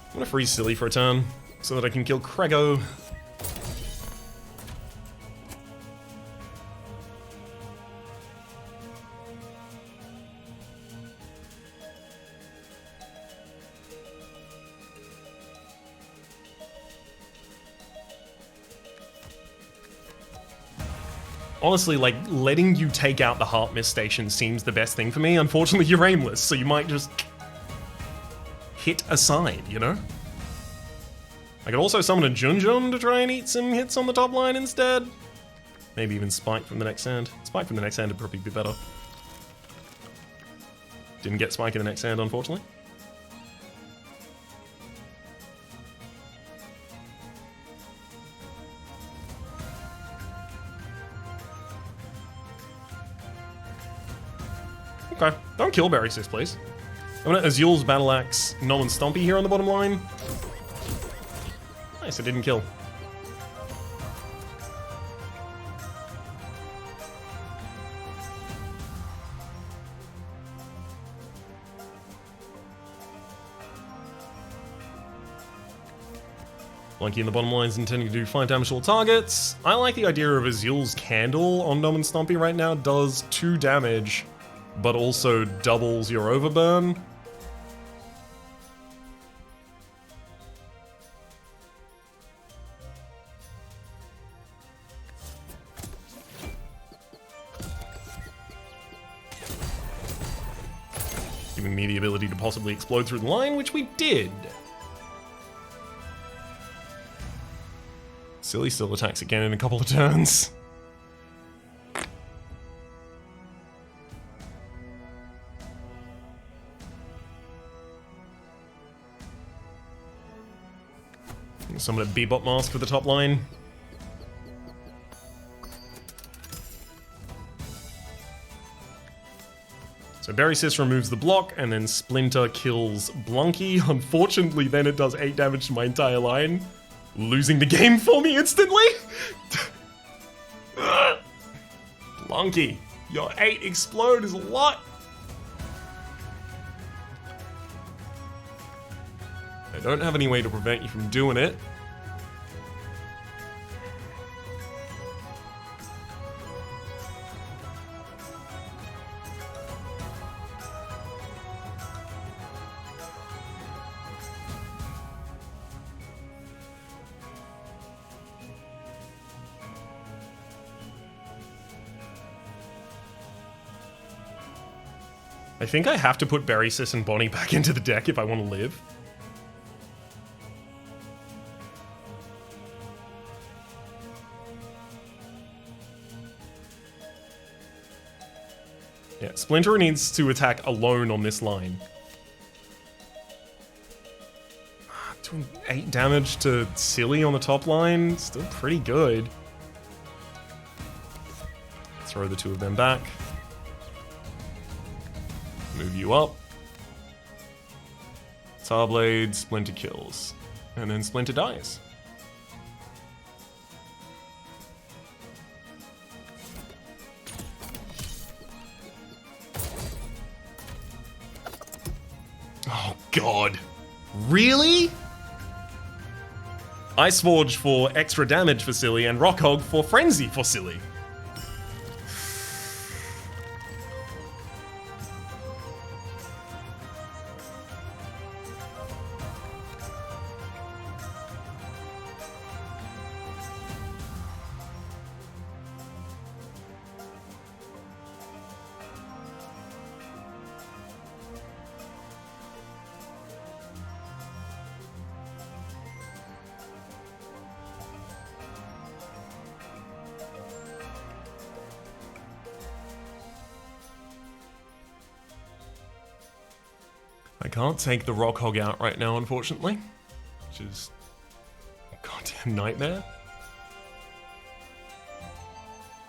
I'm gonna freeze Silly for a turn so that I can kill Krego. Honestly, like, letting you take out the Heart Mist Station seems the best thing for me. Unfortunately, you're aimless, so you might just hit aside, you know? I could also summon a Junjun to try and eat some hits on the top line instead. Maybe even Spike from the next hand. Spike from the next hand would probably be better. Didn't get Spike in the next hand, unfortunately. Okay, don't kill Berry Sis, please. I'm gonna Azul's Battle Axe Nolan Stompy here on the bottom line. Nice, it didn't kill. Blunky in the bottom line is intending to do 5 damage to all targets. I like the idea of Azul's Candle on Nolan Stompy right now. Does 2 damage, but also doubles your overburn. Giving me the ability to possibly explode through the line, which we did. Silly still attacks again in a couple of turns. Summon a Bebop Mask for the top line. So Berry Sis removes the block, and then Splinter kills Blunky. Unfortunately, then it does 8 damage to my entire line, losing the game for me instantly. Blunky, your 8 explode is a lot. I don't have any way to prevent you from doing it. I think I have to put Berry Sis and Bonnie back into the deck if I want to live. Yeah, Splinter needs to attack alone on this line. Doing 8 damage to Silly on the top line, still pretty good. Throw the 2 of them back. Move you up. Tarblade, Splinter kills. And then Splinter dies. Oh god. Really? Ice Forge for extra damage for Silly and Rock Hog for Frenzy for Silly. I can't take the Rock Hog out right now, unfortunately, which is a goddamn nightmare.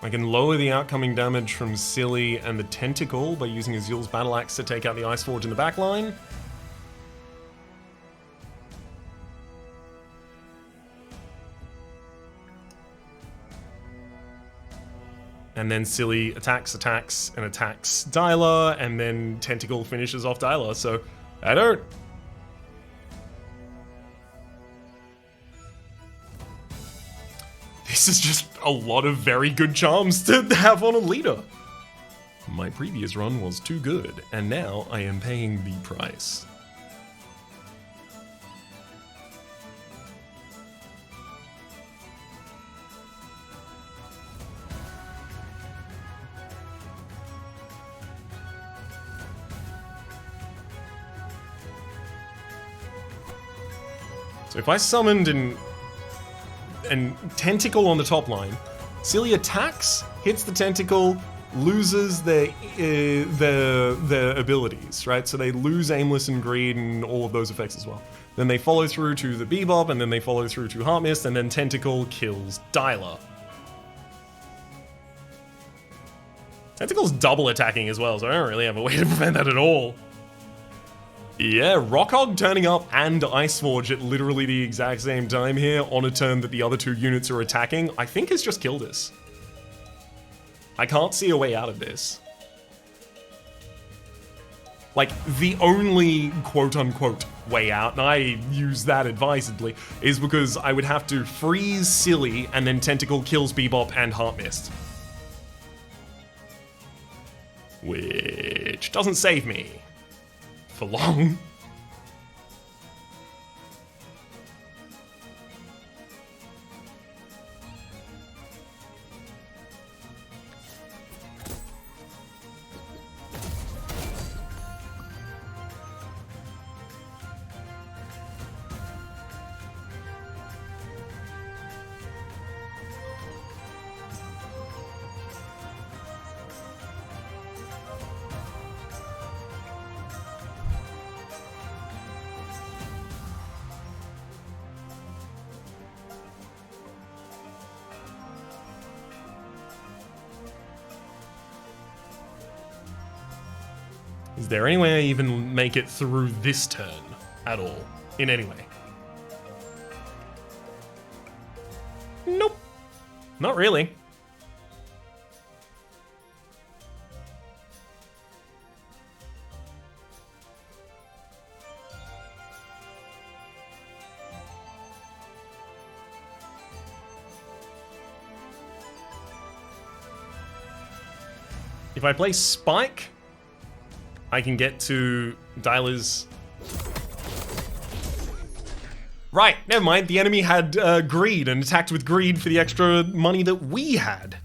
I can lower the outcoming damage from Silly and the Tentacle by using Azul's Battle Axe to take out the Ice Forge in the back line. And then Silly attacks, and attacks Dyla, and then Tentacle finishes off Dyla, so I don't... This is just a lot of very good charms to have on a leader. My previous run was too good, and now I am paying the price. So if I summoned an Tentacle on the top line, Silly attacks, hits the Tentacle, loses their abilities, right? So they lose Aimless and Greed and all of those effects as well. Then they follow through to the Bebop, and then they follow through to Heart Mist, and then Tentacle kills Dyla. Tentacle's double attacking as well, so I don't really have a way to prevent that at all. Yeah, Rock Hog turning up and Ice Forge at literally the exact same time here on a turn that the other 2 units are attacking, I think has just killed us. I can't see a way out of this. Like, the only quote-unquote way out, and I use that advisedly, is because I would have to freeze Silly and then Tentacle kills Bebop and Heart Mist. Which doesn't save me for long. Is there any way I even make it through this turn at all? In any way? Nope. Not really. If I play Spike, I can get to Dyla's... Right, never mind. The enemy had greed and attacked with greed for the extra money that we had.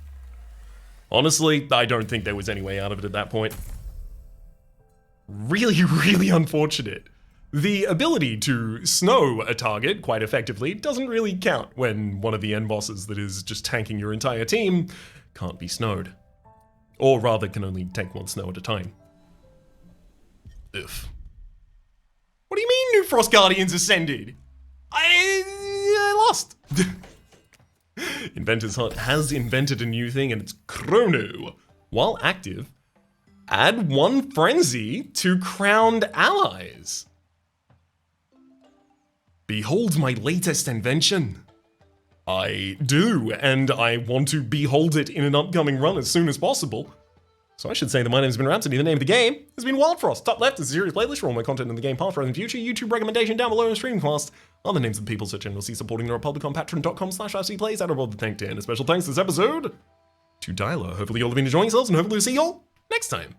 Honestly, I don't think there was any way out of it at that point. really, really unfortunate. The ability to snow a target quite effectively doesn't really count when one of the end bosses that is just tanking your entire team can't be snowed. Or rather, can only take one snow at a time. Ugh. What do you mean New Frost Guardians Ascended? I lost. Inventor's Hut has invented a new thing, and it's Chrono. While active, add 1 frenzy to crowned allies. Behold my latest invention. I do, and I want to behold it in an upcoming run as soon as possible. So I should say that my name's been Rhapsody. The name of the game has been Wild Frost. Top left is a series playlist for all my content in the game, past, present, future. YouTube recommendation down below in Streamcast. Other names of the people such as see supporting the Republic on patreon.com/RCPlays. Out of all the thank to, and a special thanks this episode to Dyla. Hopefully you'll have been enjoying yourselves, and hopefully we'll see you all next time.